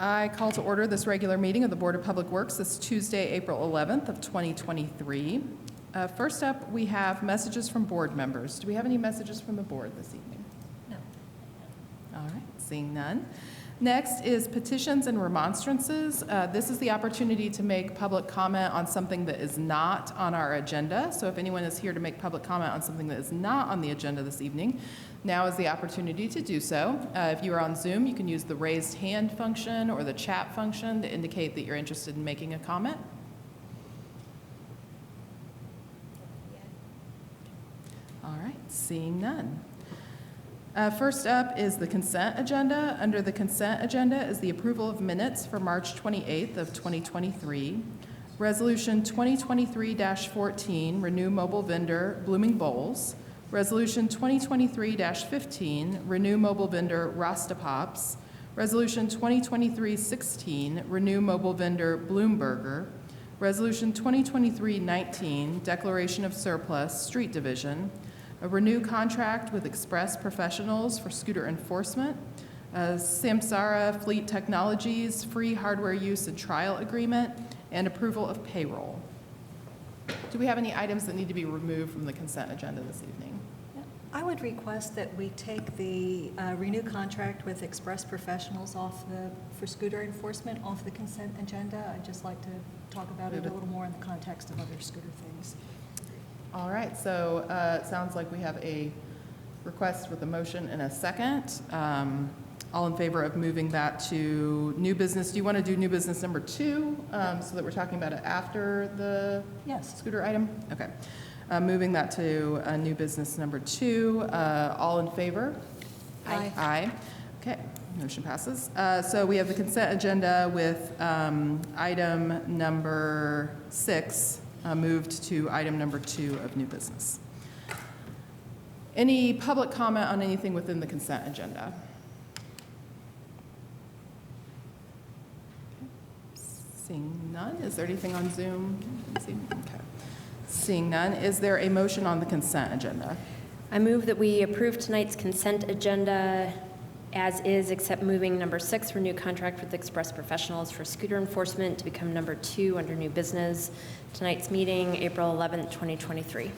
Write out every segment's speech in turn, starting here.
I call to order this regular meeting of the Board of Public Works this Tuesday, April 11th of 2023. First up, we have messages from board members. Do we have any messages from the board this evening? No. All right, seeing none. Next is petitions and remonstrances. This is the opportunity to make public comment on something that is not on our agenda. So if anyone is here to make public comment on something that is not on the agenda this evening, now is the opportunity to do so. If you are on Zoom, you can use the raised hand function or the chat function to indicate that you're interested in making a comment. All right, seeing none. First up is the consent agenda. Under the consent agenda is the approval of minutes for March 28th of 2023. Resolution 2023-14, renew mobile vendor Blooming Bowls. Resolution 2023-15, renew mobile vendor Rasta Pops. Resolution 2023-16, renew mobile vendor Bloomburger. Resolution 2023-19, declaration of surplus, street division. A renew contract with Express Professionals for scooter enforcement. Samsara Fleet Technologies, free hardware use and trial agreement, and approval of payroll. Do we have any items that need to be removed from the consent agenda this evening? I would request that we take the renew contract with Express Professionals for scooter enforcement off the consent agenda. I'd just like to talk about it a little more in the context of other scooter things. All right, so it sounds like we have a request with a motion and a second. All in favor of moving that to new business. Do you want to do new business number 2 so that we're talking about it after the scooter item? Okay. Moving that to new business number 2. All in favor? Aye. Aye. Okay, motion passes. So we have the consent agenda with item number 6 moved to item number 2 of new business. Any public comment on anything within the consent agenda? Seeing none. Is there anything on Zoom? Okay. Seeing none. Is there a motion on the consent agenda? I move that we approve tonight's consent agenda as is, except moving number 6, renew contract with Express Professionals for scooter enforcement, to become number 2 under new business. Tonight's meeting, April 11th, 2023.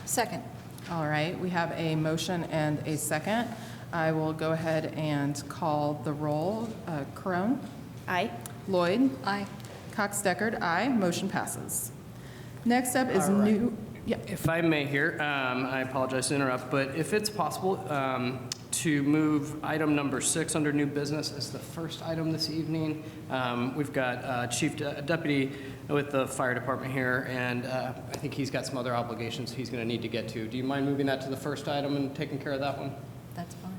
Second. All right. We have a motion and a second. I will go ahead and call the roll. Crone? Aye. Lloyd? Aye. Cox-Deckard, aye. Motion passes. Next up is new. Yeah. If I may here, I apologize to interrupt, but if it's possible to move item number 6 under new business as the first item this evening. We've got Chief Deputy with the fire department here, and I think he's got some other obligations he's going to need to get to. Do you mind moving that to the first item and taking care of that one? That's fine.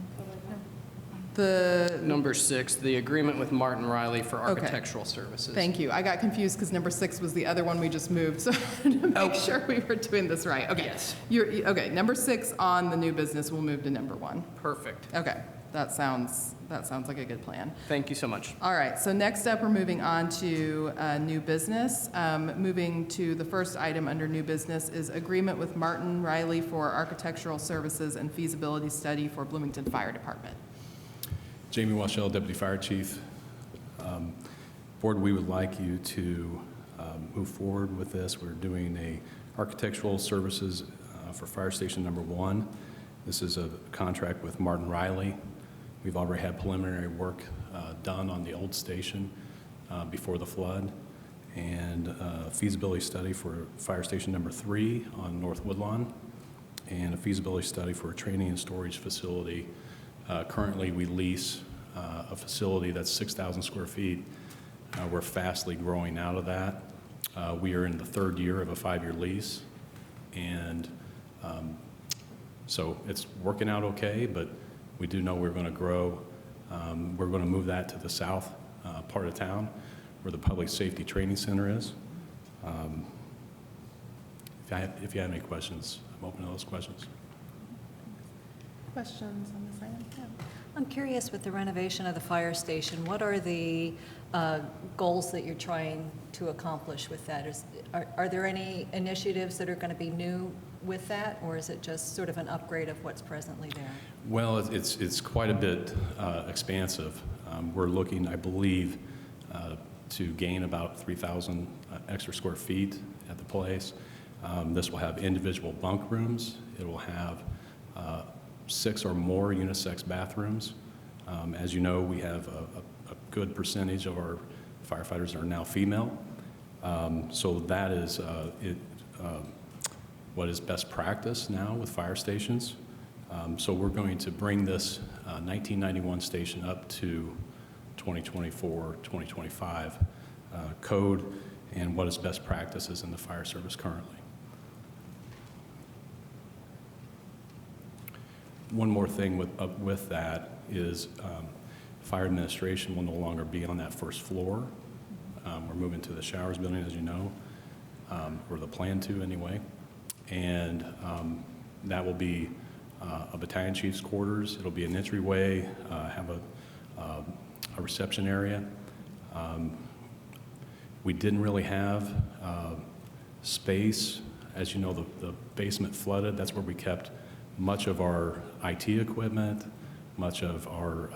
The number 6, the agreement with Martin Riley for architectural services. Thank you. I got confused because number 6 was the other one we just moved, so to make sure we were doing this right. Okay. Yes. Okay. Number 6 on the new business will move to number 1. Perfect. Okay. That sounds like a good plan. Thank you so much. All right. So next up, we're moving on to new business. Moving to the first item under new business is agreement with Martin Riley for architectural services and feasibility study for Bloomington Fire Department. Jamie Washell, Deputy Fire Chief. Board, we would like you to move forward with this. We're doing a architectural services for Fire Station number 1. This is a contract with Martin Riley. We've already had preliminary work done on the old station before the flood, and a feasibility study for Fire Station number 3 on North Woodlawn, and a feasibility study for a training and storage facility. Currently, we lease a facility that's 6,000 square feet. We're fastly growing out of that. We are in the 3rd year of a 5-year lease, and so it's working out okay, but we do know we're going to grow. We're going to move that to the south part of town where the Public Safety Training Center is. If you have any questions, I'm open to those questions. Questions on this item? Yeah. I'm curious, with the renovation of the fire station, what are the goals that you're trying to accomplish with that? Are there any initiatives that are going to be new with that, or is it just sort of an upgrade of what's presently there? Well, it's quite a bit expansive. We're looking, I believe, to gain about 3,000 extra square feet at the place. This will have individual bunk rooms. It will have 6 or more unisex bathrooms. As you know, we have a good percentage of our firefighters are now female. So that is what is best practice now with fire stations. So we're going to bring this 1991 station up to 2024, 2025 code and what is best practices in the fire service currently. One more thing with that is fire administration will no longer be on that first floor. We're moving to the showers building, as you know, or the plan to anyway. And that will be a battalion chief's quarters. It'll be an entryway, have a reception area. We didn't really have space. As you know, the basement flooded. That's where we kept much of our IT equipment, much of our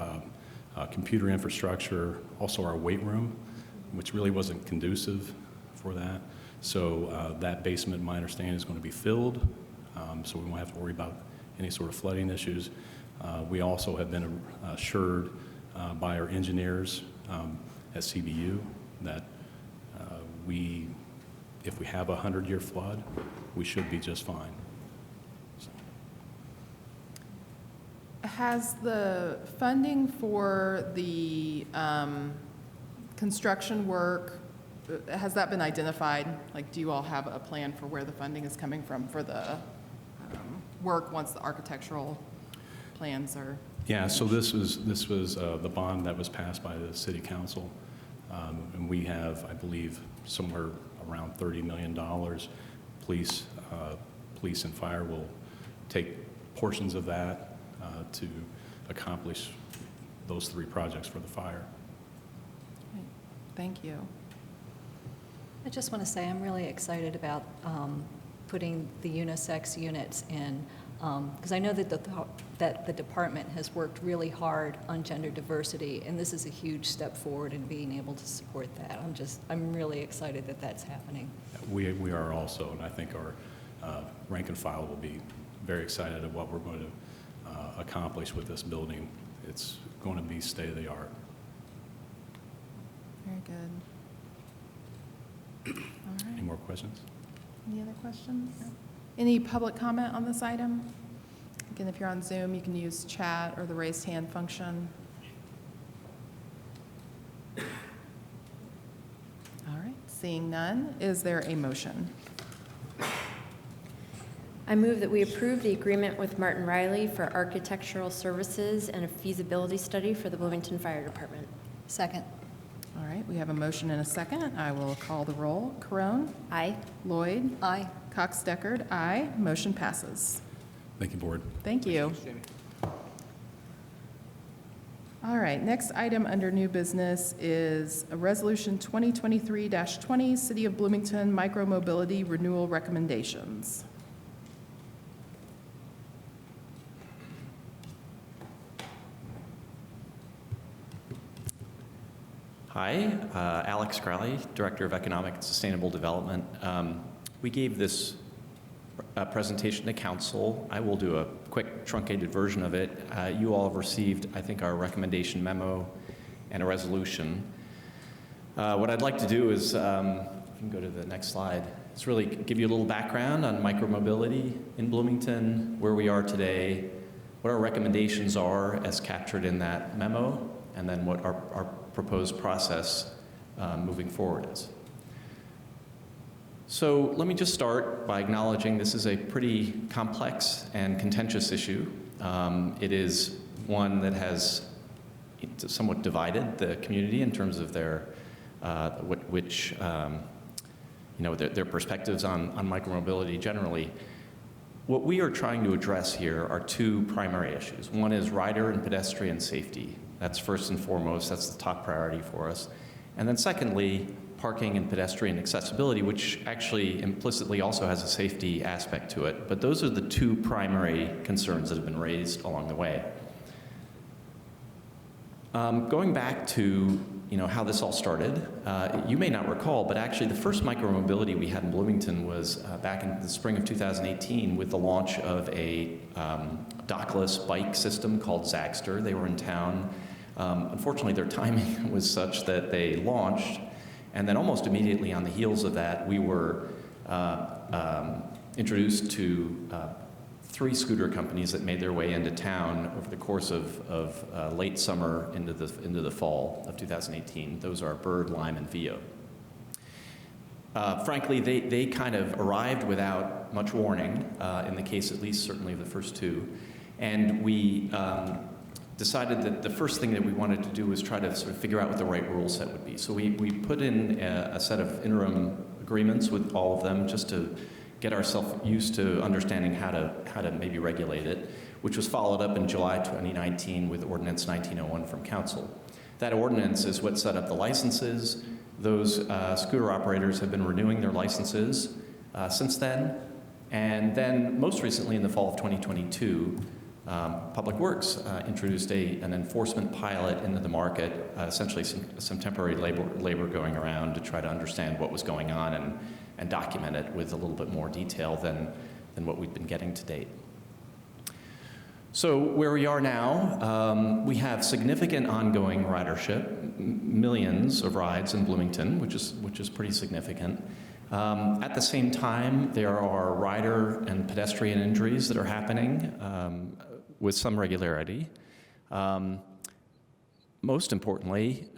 computer infrastructure, also our weight room, which really wasn't conducive for that. So that basement, my understanding, is going to be filled, so we won't have to worry about any sort of flooding issues. We also have been assured by our engineers at CBU that if we have a 100-year flood, we should be just fine. So. Has the funding for the construction work, has that been identified? Like, do you all have a plan for where the funding is coming from for the work once the architectural plans are? Yeah, so this was the bond that was passed by the city council, and we have, I believe, somewhere around $30 million. Police and fire will take portions of that to accomplish those 3 projects for the fire. Thank you. I just want to say I'm really excited about putting the unisex units in, because I know that the department has worked really hard on gender diversity, and this is a huge step forward in being able to support that. I'm really excited that that's happening. We are also, and I think our rank and file will be very excited at what we're going to accomplish with this building. It's going to be state-of-the-art. Very good. All right. Any more questions? Any other questions? No. Any public comment on this item? Again, if you're on Zoom, you can use chat or the raised hand function. All right, seeing none, is there a motion? I move that we approve the agreement with Martin Riley for architectural services and a feasibility study for the Bloomington Fire Department. Second. All right, we have a motion and a second. I will call the roll. Carone? Aye. Lloyd? Aye. Cox-Deckard? Aye. Motion passes. Thank you, Board. Thank you. All right, next item under new business is a resolution 2023-20, City of Bloomington Micromobility Renewal Recommendations. Hi, Alex Crowley, Director of Economic and Sustainable Development. We gave this presentation to Council. I will do a quick truncated version of it. You all have received, I think, our recommendation memo and a resolution. What I'd like to do is, if you can go to the next slide, is really give you a little background on micromobility in Bloomington, where we are today, what our recommendations are as captured in that memo, and then what our proposed process moving forward is. So let me just start by acknowledging this is a pretty complex and contentious issue. It is one that has somewhat divided the community in terms of their perspectives on micromobility generally. What we are trying to address here are 2 primary issues. One is rider and pedestrian safety. That's first and foremost, that's the top priority for us. And then secondly, parking and pedestrian accessibility, which actually implicitly also has a safety aspect to it. But those are the 2 primary concerns that have been raised along the way. Going back to how this all started, you may not recall, but actually the first micromobility we had in Bloomington was back in the spring of 2018 with the launch of a dockless bike system called Zagster. They were in town. Unfortunately, their timing was such that they launched, and then almost immediately on the heels of that, we were introduced to 3 scooter companies that made their way into town over the course of late summer into the fall of 2018. Those are Bird, Lime, and Vio. Frankly, they kind of arrived without much warning, in the case at least certainly of the first 2. And we decided that the first thing that we wanted to do was try to sort of figure out what the right rule set would be. So we put in a set of interim agreements with all of them just to get ourselves used to understanding how to maybe regulate it, which was followed up in July 2019 with Ordinance 1901 from Council. That ordinance is what set up the licenses. Those scooter operators have been renewing their licenses since then. And then most recently in the fall of 2022, Public Works introduced an enforcement pilot into the market, essentially some temporary labor going around to try to understand what was going on and document it with a little bit more detail than what we've been getting to date. So where we are now, we have significant ongoing ridership, millions of rides in Bloomington, which is pretty significant. At the same time, there are rider and pedestrian injuries that are happening with some regularity. Most importantly,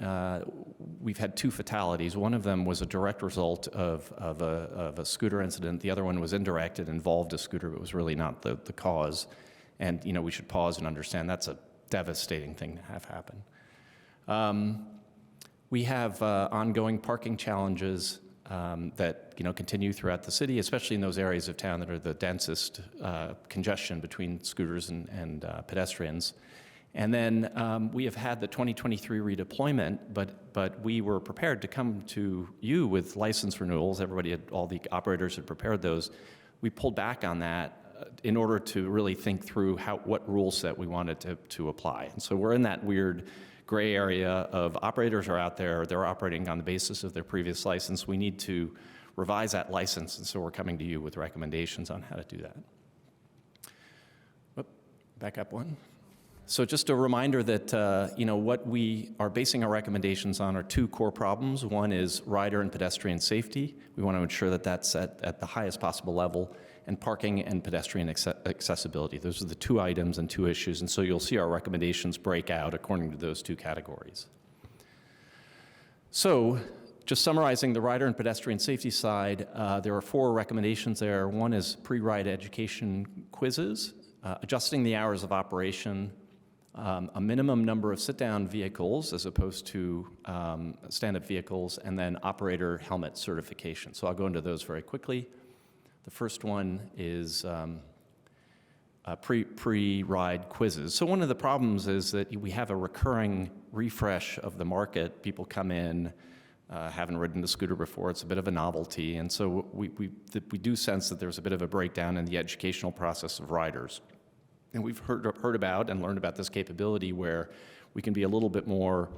we've had 2 fatalities. One of them was a direct result of a scooter incident. The other one was indirect. It involved a scooter, but was really not the cause. And we should pause and understand that's a devastating thing to have happen. We have ongoing parking challenges that continue throughout the city, especially in those areas of town that are the densest congestion between scooters and pedestrians. And then we have had the 2023 redeployment, but we were prepared to come to you with license renewals. All the operators had prepared those. We pulled back on that in order to really think through what rule set we wanted to apply. And so we're in that weird gray area of operators are out there, they're operating on the basis of their previous license. We need to revise that license, and so we're coming to you with recommendations on how to do that. Back up one. So just a reminder that what we are basing our recommendations on are 2 core problems. One is rider and pedestrian safety. We want to ensure that that's at the highest possible level, and parking and pedestrian accessibility. Those are the 2 items and 2 issues, and so you'll see our recommendations break out according to those 2 categories. So just summarizing the rider and pedestrian safety side, there are 4 recommendations there. One is pre-ride education quizzes, adjusting the hours of operation, a minimum number of sit-down vehicles as opposed to stand-up vehicles, and then operator helmet certification. So I'll go into those very quickly. The first one is pre-ride quizzes. So one of the problems is that we have a recurring refresh of the market. People come in, haven't ridden the scooter before. It's a bit of a novelty. And so we do sense that there's a bit of a breakdown in the educational process of riders. And we've heard about and learned about this capability where we can be a little bit more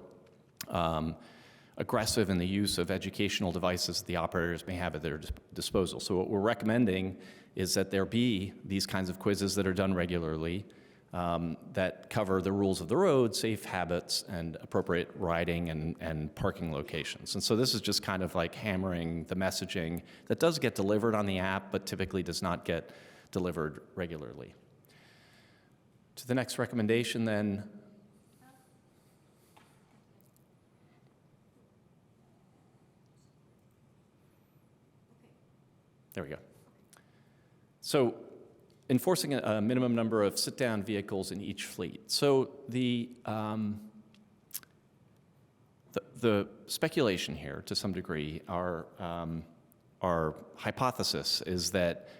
aggressive in the use of educational devices that the operators may have at their disposal. So what we're recommending is that there be these kinds of quizzes that are done regularly that cover the rules of the road, safe habits, and appropriate riding and parking locations. And so this is just kind of like hammering the messaging that does get delivered on the app, but typically does not get delivered regularly. To the next recommendation then. There we go. So enforcing a minimum number of sit-down vehicles in each fleet. So the speculation here, to some degree, our hypothesis is that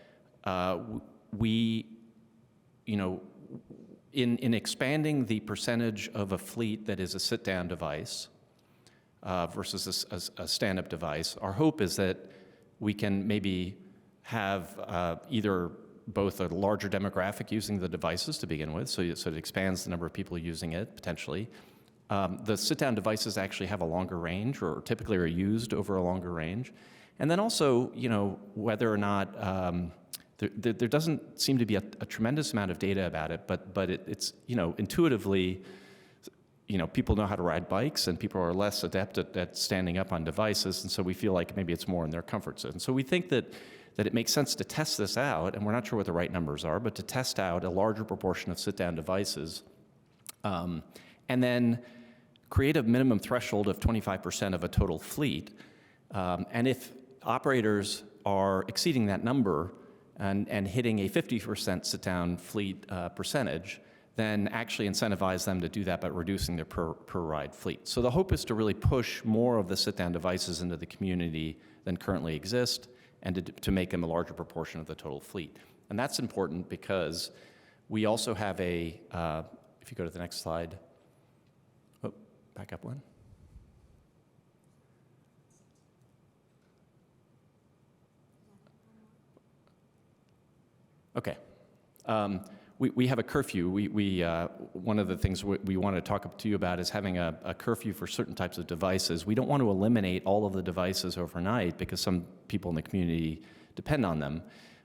in expanding the percentage of a fleet that is a sit-down device versus a stand-up device, our hope is that we can maybe have either both a larger demographic using the devices to begin with, so it expands the number of people using it, potentially, The sit-down devices actually have a longer range, or typically are used over a longer range. And then also, whether or not there doesn't seem to be a tremendous amount of data about it, but it's intuitively, people know how to ride bikes, and people are less adept at standing up on devices, and so we feel like maybe it's more in their comfort zone. So we think that it makes sense to test this out, and we're not sure what the right numbers are, but to test out a larger proportion of sit-down devices, and then create a minimum threshold of 25% of a total fleet. And if operators are exceeding that number and hitting a 50% sit-down fleet percentage, then actually incentivize them to do that by reducing their per ride fleet. So the hope is to really push more of the sit-down devices into the community than currently exist, and to make them a larger proportion of the total fleet. And that's important because we also have if you go to the next slide, back up one. Okay. We have a curfew. One of the things we want to talk to you about is having a curfew for certain types of devices. We don't want to eliminate all of the devices overnight because some people in the community depend on them.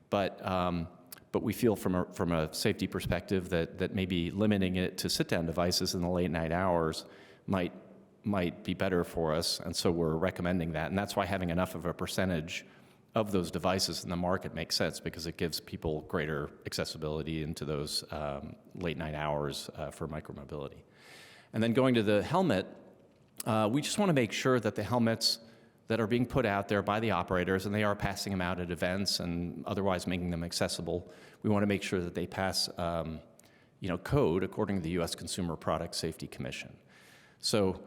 But we feel from a safety perspective that maybe limiting it to sit-down devices in the late night hours might be better for us, and so we're recommending that. And that's why having enough of a percentage of those devices in the market makes sense, because it gives people greater accessibility into those late night hours for micromobility. And then going to the helmet, we just want to make sure that the helmets that are being put out there by the operators, and they are passing them out at events and otherwise making them accessible, we want to make sure that they pass code according to the U.S. Consumer Product Safety Commission. So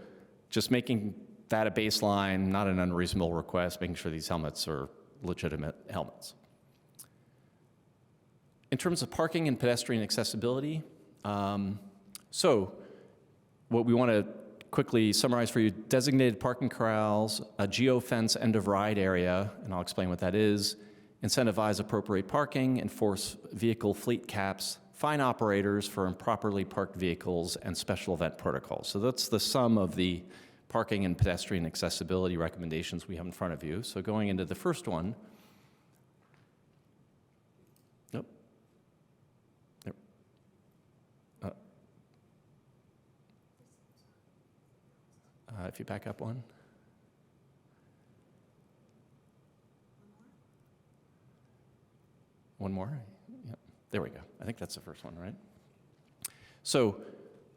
just making that a baseline, not an unreasonable request, making sure these helmets are legitimate helmets. In terms of parking and pedestrian accessibility, so what we want to quickly summarize for you: designated parking corrals, a geofence end-of-ride area, and I'll explain what that is, incentivize appropriate parking, enforce vehicle fleet caps, fine operators for improperly parked vehicles, and special event protocols. So that's the sum of the parking and pedestrian accessibility recommendations we have in front of you. So going into the first one, if you back up one. One more? Yep. There we go. I think that's the first one, right? So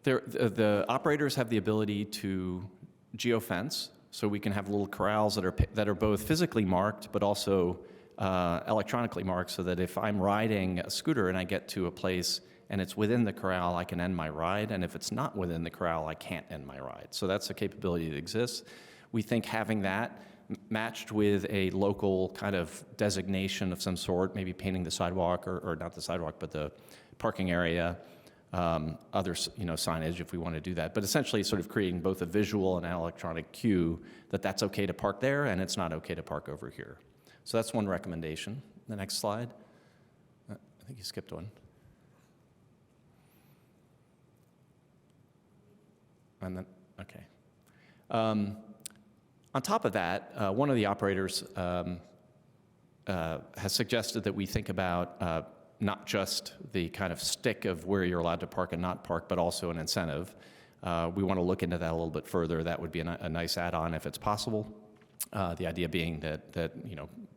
the operators have the ability to geofence, so we can have little corrals that are both physically marked but also electronically marked, so that if I'm riding a scooter and I get to a place and it's within the corral, I can end my ride, and if it's not within the corral, I can't end my ride. So that's a capability that exists. We think having that matched with a local kind of designation of some sort, maybe painting the sidewalk, or not the sidewalk, but the parking area, other signage if we want to do that, but essentially sort of creating both a visual and an electronic cue that that's okay to park there and it's not okay to park over here. So that's one recommendation. The next slide. I think you skipped one. And then, okay. On top of that, one of the operators has suggested that we think about not just the kind of stick of where you're allowed to park and not park, but also an incentive. We want to look into that a little bit further. That would be a nice add-on if it's possible. The idea being that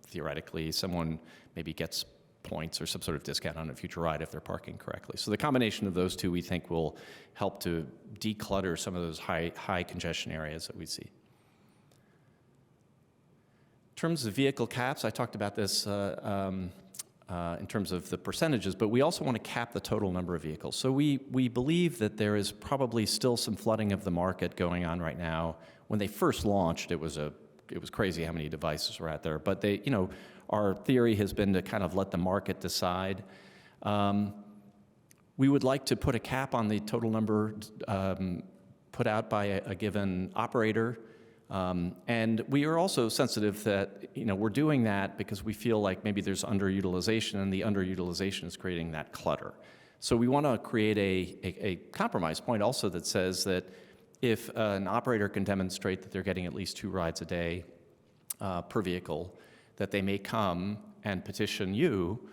theoretically someone maybe gets points or some sort of discount on a future ride if they're parking correctly. So the combination of those two, we think, will help to declutter some of those high congestion areas that we see. In terms of vehicle caps, I talked about this in terms of the percentages, but we also want to cap the total number of vehicles. So we believe that there is probably still some flooding of the market going on right now. When they first launched, it was crazy how many devices were out there, but our theory has been to kind of let the market decide. We would like to put a cap on the total number put out by a given operator. And we are also sensitive that we're doing that because we feel like maybe there's underutilization, and the underutilization is creating that clutter. So we want to create a compromise point also that says that if an operator can demonstrate that they're getting at least 2 rides a day per vehicle, that they may come and petition you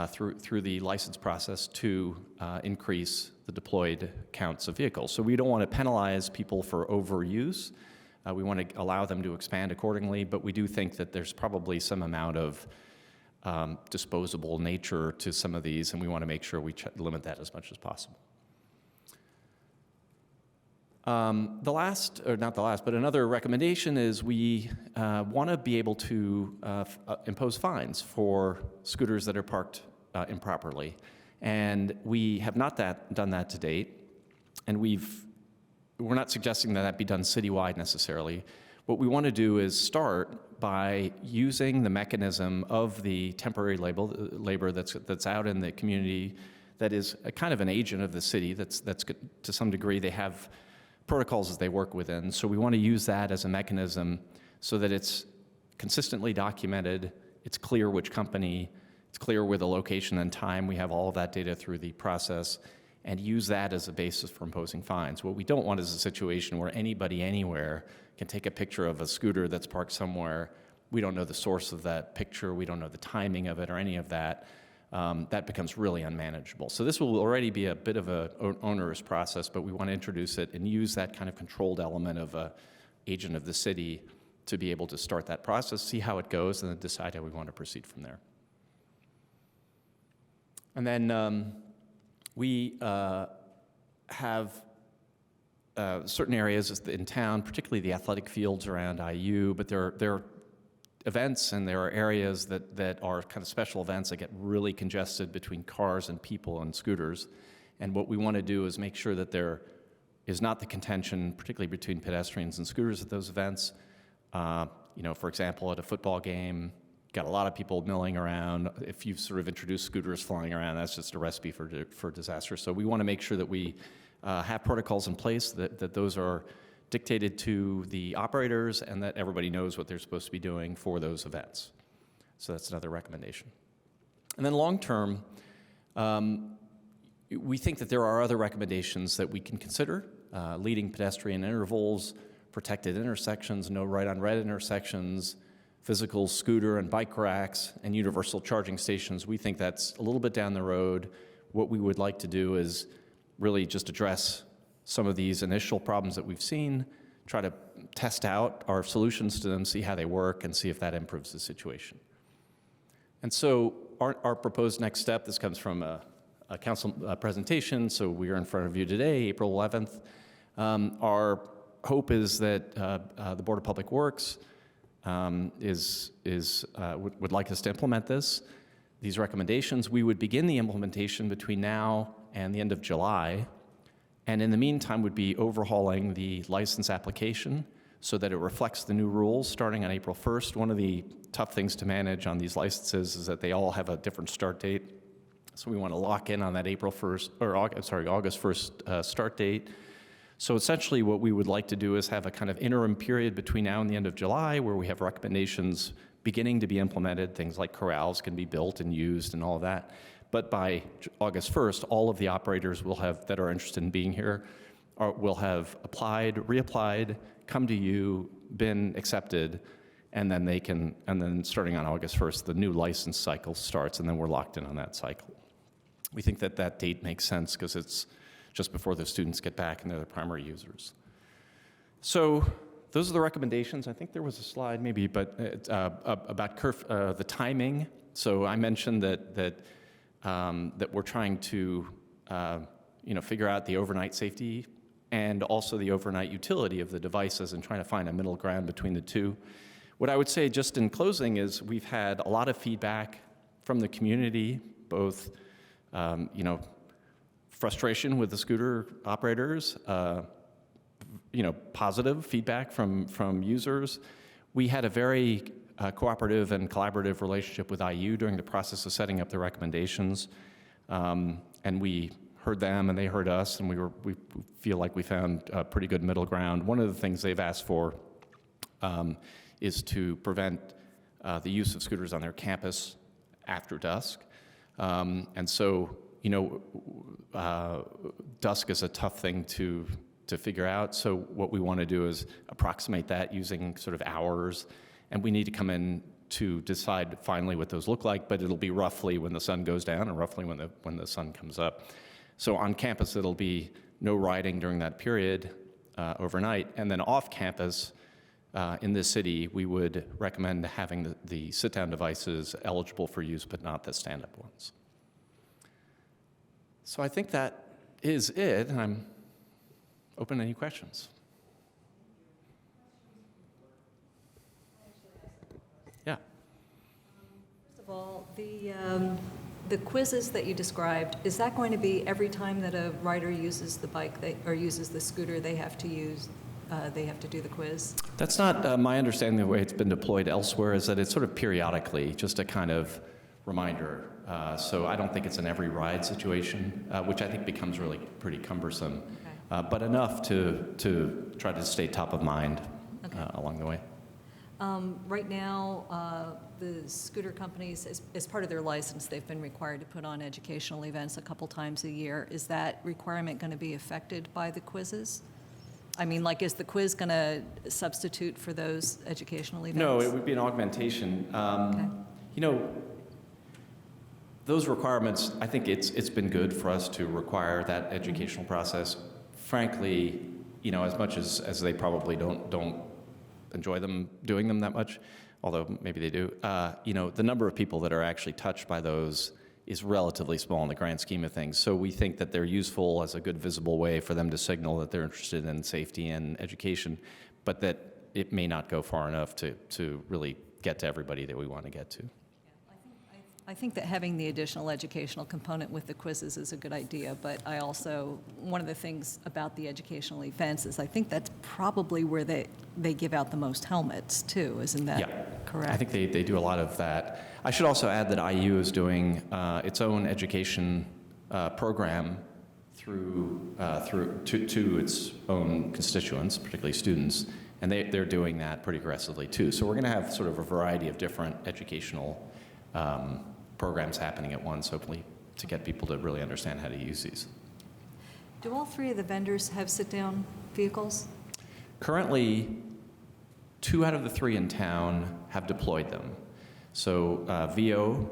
through the license process to increase the deployed counts of vehicles. So we don't want to penalize people for overuse. We want to allow them to expand accordingly, but we do think that there's probably some amount of disposable nature to some of these, and we want to make sure we limit that as much as possible. The last, or not the last, but another recommendation is we want to be able to impose fines for scooters that are parked improperly. And we have not done that to date, and we're not suggesting that that be done citywide necessarily. What we want to do is start by using the mechanism of the temporary labor that's out in the community, that is a kind of an agent of the city. That's to some degree they have protocols that they work within. So we want to use that as a mechanism so that it's consistently documented, it's clear which company, it's clear where the location and time. We have all of that data through the process, and use that as a basis for imposing fines. What we don't want is a situation where anybody anywhere can take a picture of a scooter that's parked somewhere. We don't know the source of that picture, we don't know the timing of it or any of that. That becomes really unmanageable. So this will already be a bit of an onerous process, but we want to introduce it and use that kind of controlled element of an agent of the city to be able to start that process, see how it goes, and then decide how we want to proceed from there. And then we have certain areas in town, particularly the athletic fields around IU, but there are events and there are areas that are kind of special events that get really congested between cars and people and scooters. And what we want to do is make sure that there is not the contention, particularly between pedestrians and scooters at those events. For example, at a football game, got a lot of people milling around. If you've sort of introduced scooters flying around, that's just a recipe for disaster. So we want to make sure that we have protocols in place, that those are dictated to the operators, and that everybody knows what they're supposed to be doing for those events. So that's another recommendation. And then long term, we think that there are other recommendations that we can consider, leading pedestrian intervals, protected intersections, no right-on-red intersections, physical scooter and bike racks, and universal charging stations. We think that's a little bit down the road. What we would like to do is really just address some of these initial problems that we've seen, try to test out our solutions to them, see how they work, and see if that improves the situation. And so our proposed next step, this comes from a council presentation, so we are in front of you today, April 11th. Our hope is that the Board of Public Works would like us to implement these recommendations. We would begin the implementation between now and the end of July, and in the meantime would be overhauling the license application so that it reflects the new rules starting on April 1st. One of the tough things to manage on these licenses is that they all have a different start date. So we want to lock in on that August 1st start date. So essentially what we would like to do is have a kind of interim period between now and the end of July where we have recommendations beginning to be implemented. Things like corrals can be built and used and all of that. But by August 1st, all of the operators that are interested in being here will have reapplied, come to you, been accepted, and then starting on August 1st, the new license cycle starts, and then we're locked in on that cycle. We think that that date makes sense because it's just before the students get back and they're the primary users. So those are the recommendations. I think there was a slide maybe, but about the timing. So I mentioned that we're trying to figure out the overnight safety and also the overnight utility of the devices and trying to find a middle ground between the two. What I would say just in closing is we've had a lot of feedback from the community, both frustration with the scooter operators, positive feedback from users. We had a very cooperative and collaborative relationship with IU during the process of setting up the recommendations, and we heard them and they heard us, and we feel like we found a pretty good middle ground. One of the things they've asked for is to prevent the use of scooters on their campus after dusk, and so dusk is a tough thing to to figure out. So what we want to do is approximate that using sort of hours, and we need to come in to decide finally what those look like, but it'll be roughly when the sun goes down and roughly when the sun comes up. So on campus, it'll be no riding during that period overnight, and then off campus in this city, we would recommend having the sit-down devices eligible for use, but not the stand-up ones. So I think that is it, and I'm open to any questions. Yeah. First of all, the quizzes that you described, is that going to be every time that a rider uses the bike or uses the scooter, they have to do the quiz? That's not my understanding. The way it's been deployed elsewhere is that it's sort of periodically, just a kind of reminder. So I don't think it's an every ride situation, which I think becomes really pretty cumbersome, but enough to try to stay top of mind along the way. Right now, the scooter companies, as part of their license, they've been required to put on educational events a couple times a year. Is that requirement going to be affected by the quizzes? I mean, like, is the quiz going to substitute for those educational events? No, it would be an augmentation. You know, those requirements, I think it's been good for us to require that educational process. Frankly, you know, as much as they probably don't enjoy doing them that much, although maybe they do, you know, the number of people that are actually touched by those is relatively small in the grand scheme of things. So we think that they're useful as a good visible way for them to signal that they're interested in safety and education, but that it may not go far enough to really get to everybody that we want to get to. I think that having the additional educational component with the quizzes is a good idea, but I also, one of the things about the educational events is I think that's probably where they give out the most helmets too, isn't that correct? I think they do a lot of that. I should also add that IU is doing its own education program to its own constituents, particularly students, and they're doing that pretty aggressively too. So we're going to have sort of a variety of different educational programs happening at once, hopefully, to get people to really understand how to use these. Do all three of the vendors have sit-down vehicles? Currently, 2 out of the 3 in town have deployed them. So VO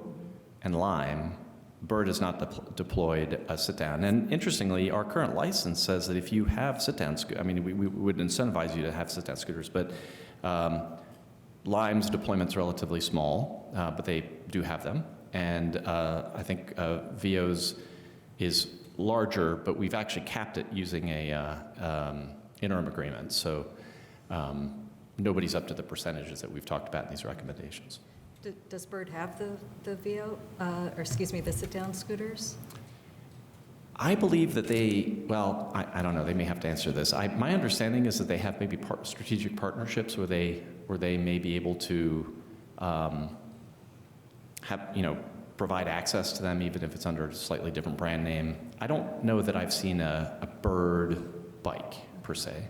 and Lime, Bird has not deployed a sit-down. And interestingly, our current license says that if you have sit-down scooters, I mean, we would incentivize you to have sit-down scooters, but Lime's deployment's relatively small, but they do have them. And I think VO's is larger, but we've actually capped it using a interim agreement. So nobody's up to the percentages that we've talked about in these recommendations. Does Bird have the VO, or excuse me, the sit-down scooters? I believe that I don't know, they may have to answer this. My understanding is that they have maybe strategic partnerships where they may be able to provide access to them, even if it's under a slightly different brand name. I don't know that I've seen a Bird bike, per se.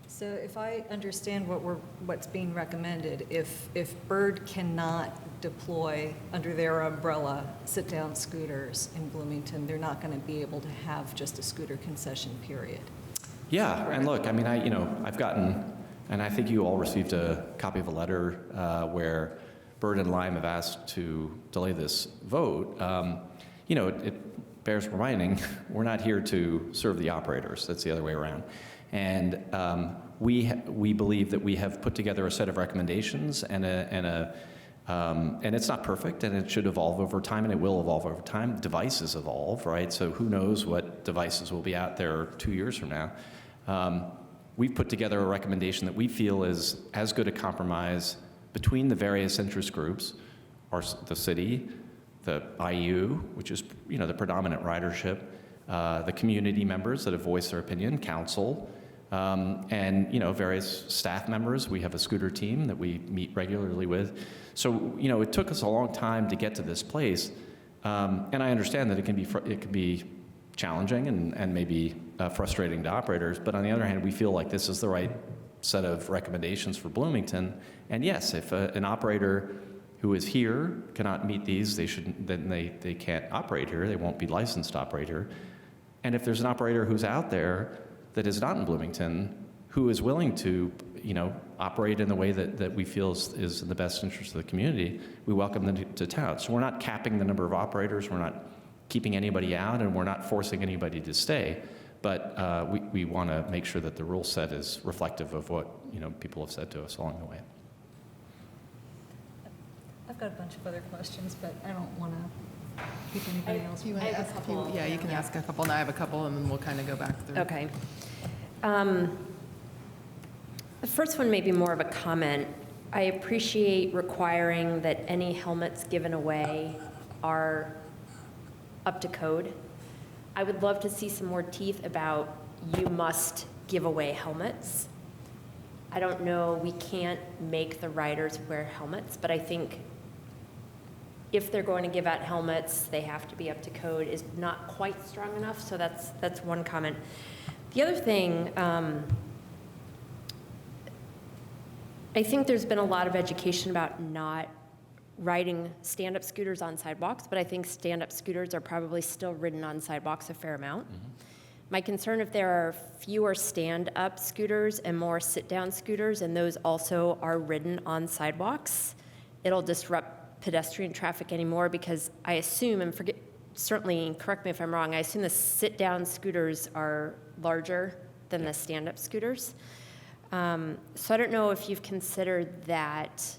So if I understand what's being recommended, if Bird cannot deploy under their umbrella sit-down scooters in Bloomington, they're not going to be able to have just a scooter concession, period. Yeah, and look, I mean, I've gotten, and I think you all received a copy of a letter where Bird and Lime have asked to delay this vote. It bears reminding, we're not here to serve the operators. That's the other way around. And we believe that we have put together a set of recommendations and it's not perfect, and it should evolve over time, and it will evolve over time. Devices evolve, right? So who knows what devices will be out there 2 years from now. We've put together a recommendation that we feel is as good a compromise between the various interest groups, the city, the IU, which is the predominant ridership, the community members that have voiced their opinion, council, and various staff members. We have a scooter team that we meet regularly with. So it took us a long time to get to this place, and I understand that it can be challenging and maybe frustrating to operators. But on the other hand, we feel like this is the right set of recommendations for Bloomington. And yes, if an operator who is here cannot meet these, then they can't operate here. They won't be licensed to operate here. And if there's an operator who's out there that is not in Bloomington who is willing to, operate in the way that we feel is in the best interest of the community, we welcome them to town. So we're not capping the number of operators, we're not keeping anybody out, and we're not forcing anybody to stay. But we want to make sure that the rule set is reflective of what people have said to us along the way. I've got a bunch of other questions, but I don't want to keep anybody else. You want I to have a ask couple. Yeah, you can ask a couple, and I have a couple, and then we'll kind of go back through. Okay. The first one may be more of a comment. I appreciate requiring that any helmets given away are up to code. I would love to see some more teeth about you must give away helmets. I don't know, we can't make the riders wear helmets, but I think if they're going to give out helmets, they have to be up to code is not quite strong enough, so that's one comment. The other thing, I think there's been a lot of education about not riding stand-up scooters on sidewalks, but I think stand-up scooters are probably still ridden on sidewalks a fair amount. Mm-hmm. My concern if there are fewer stand-up scooters and more sit-down scooters, and those also are ridden on sidewalks, it'll disrupt pedestrian traffic anymore because I assume, and certainly correct me if I'm wrong, I assume the sit-down scooters are larger than the stand-up scooters. So I don't know if you've considered that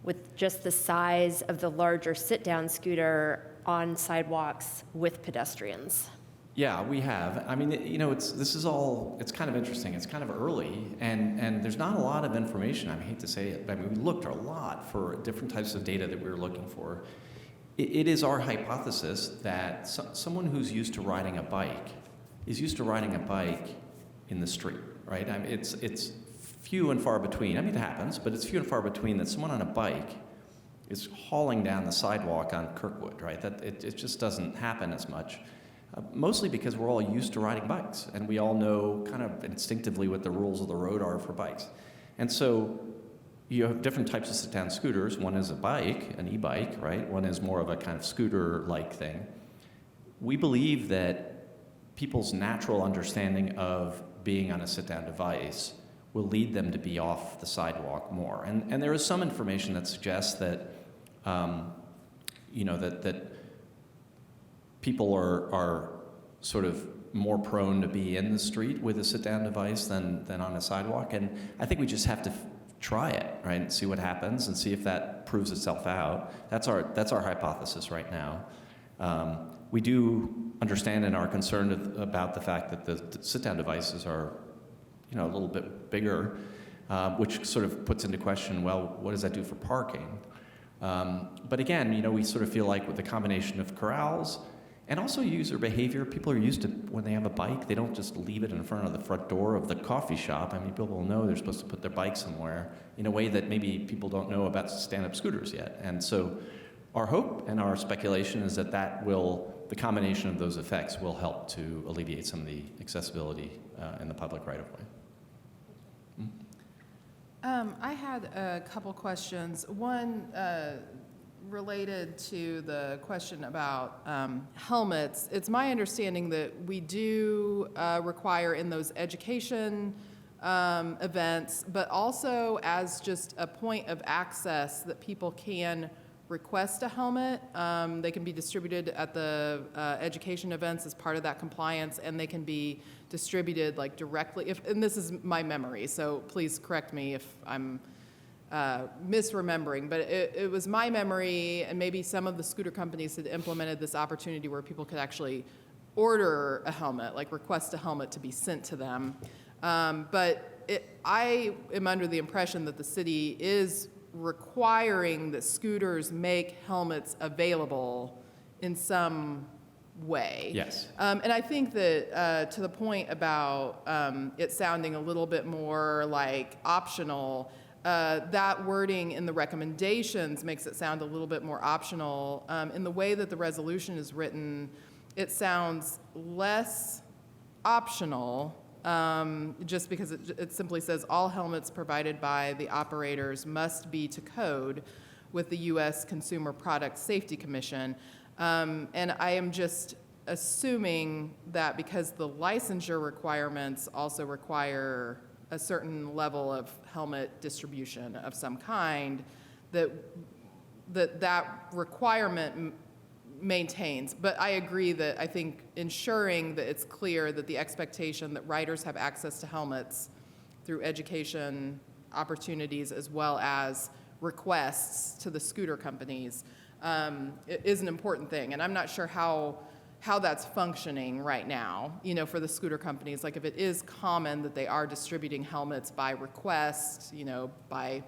with just the size of the larger sit-down scooter on sidewalks with pedestrians. Yeah, we have. I mean, this is all, it's kind of interesting. It's kind of early, and there's not a lot of information. I hate to say it, but we looked a lot for different types of data that we were looking for. It is our hypothesis that someone who's used to riding a bike is used to riding a bike in the street, right? I mean, it's few and far between. I mean, it happens, but it's few and far between that someone on a bike is hauling down the sidewalk on Kirkwood, right? That it just doesn't happen as much. Mostly because we're all used to riding bikes, and we all know kind of instinctively what the rules of the road are for bikes. And so you have different types of sit-down scooters. One is a bike, an e-bike, right? One is more of a kind of scooter-like thing. We believe that people's natural understanding of being on a sit-down device will lead them to be off the sidewalk more. And there is some information that suggests that, that people are sort of more prone to be in the street with a sit-down device than on a sidewalk. And I think we just have to try it, right, and see what happens and see if that proves itself out. That's our hypothesis right now. We do understand and are concerned about the fact that the sit-down devices are, a little bit bigger, which sort of puts into question, well, what does that do for parking? But again, we sort of feel like with the combination of corrals and also user behavior, people are used to, when they have a bike, they don't just leave it in front of the front door of the coffee shop. I mean, people know they're supposed to put their bike somewhere in a way that maybe people don't know about stand-up scooters yet. And so our hope and our speculation is that the combination of those effects will help to alleviate some of the accessibility in the public right-of-way. I had a couple questions. One related to the question about helmets. It's my understanding that we do require in those education events, but also as just a point of access that people can request a helmet. They can be distributed at the education events as part of that compliance, and they can be distributed like directly, and this is my memory, so please correct me if I'm misremembering, but it was my memory, and maybe some of the scooter companies had implemented this opportunity where people could actually order a helmet, like request a helmet to be sent to them. But I am under the impression that the city is requiring that scooters make helmets available in some way. Yes. And I think that to the point about it sounding a little bit more like optional, that wording in the recommendations makes it sound a little bit more optional. In the way that the resolution is written, it sounds less optional, just because it simply says all helmets provided by the operators must be to code with the U.S. Consumer Product Safety Commission. And I am just assuming that because the licensure requirements also require a certain level of helmet distribution of some kind, that requirement maintains. But I agree that I think ensuring that it's clear that the expectation that riders have access to helmets through education opportunities as well as requests to the scooter companies is an important thing. And I'm not sure how that's functioning right now, for the scooter companies. Like if it is common that they are distributing helmets by request, by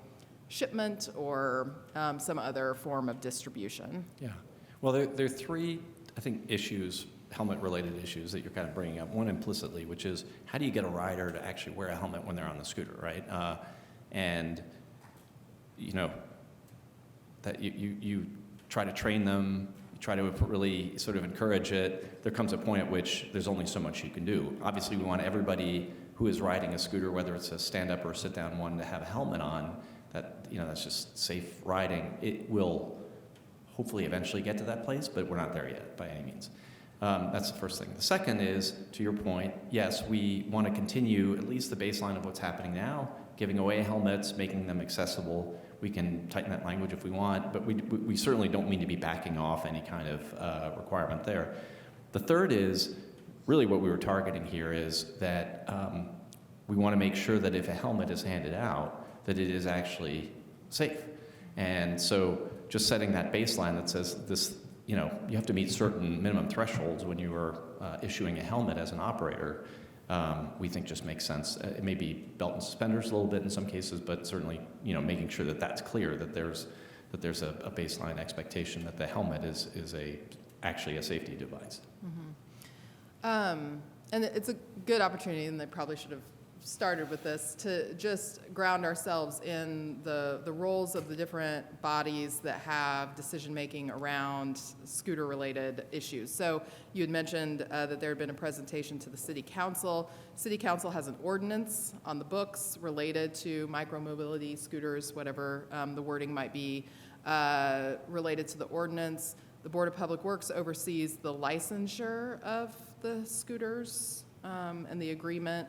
shipment or some other form of distribution. Yeah. Well, there are three, I think, issues, helmet-related issues that you're kind of bringing up. One implicitly, which is how do you get a rider to actually wear a helmet when they're on the scooter, right? And that you try to train them, you try to really sort of encourage it. There comes a point at which there's only so much you can do. Obviously, we want everybody who is riding a scooter, whether it's a stand-up or a sit-down one, to have a helmet on. That's just safe riding. It will hopefully eventually get to that place, but we're not there yet by any means. That's the first thing. The second is, to your point, yes, we want to continue at least the baseline of what's happening now, giving away helmets, making them accessible. We can tighten that language if we want, but we certainly don't mean to be backing off any kind of requirement there. The third is, really what we were targeting here is that we want to make sure that if a helmet is handed out, that it is actually safe. And so just setting that baseline that says this, you have to meet certain minimum thresholds when you are issuing a helmet as an operator, we think just makes sense. It may be belt and suspenders a little bit in some cases, but certainly, making sure that that's clear, that there's a baseline expectation that the helmet is actually a safety device. Mm-hmm. And it's a good opportunity, and they probably should have started with this, to just ground ourselves in the roles of the different bodies that have decision-making around scooter-related issues. So you had mentioned that there had been a presentation to the City Council. City Council has an ordinance on the books related to micromobility, scooters, whatever the wording might be, related to the ordinance. The Board of Public Works oversees the licensure of the scooters and the agreement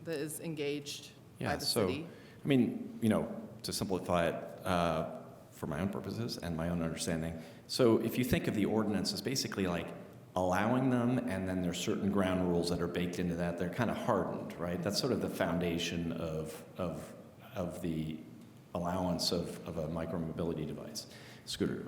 that is engaged by the city. I mean, to simplify it for my own purposes and my own understanding, so if you think of the ordinance as basically like allowing them, and then there's certain ground rules that are baked into that, they're kind of hardened, right? That's sort of the foundation of the allowance of a micromobility device, scooter.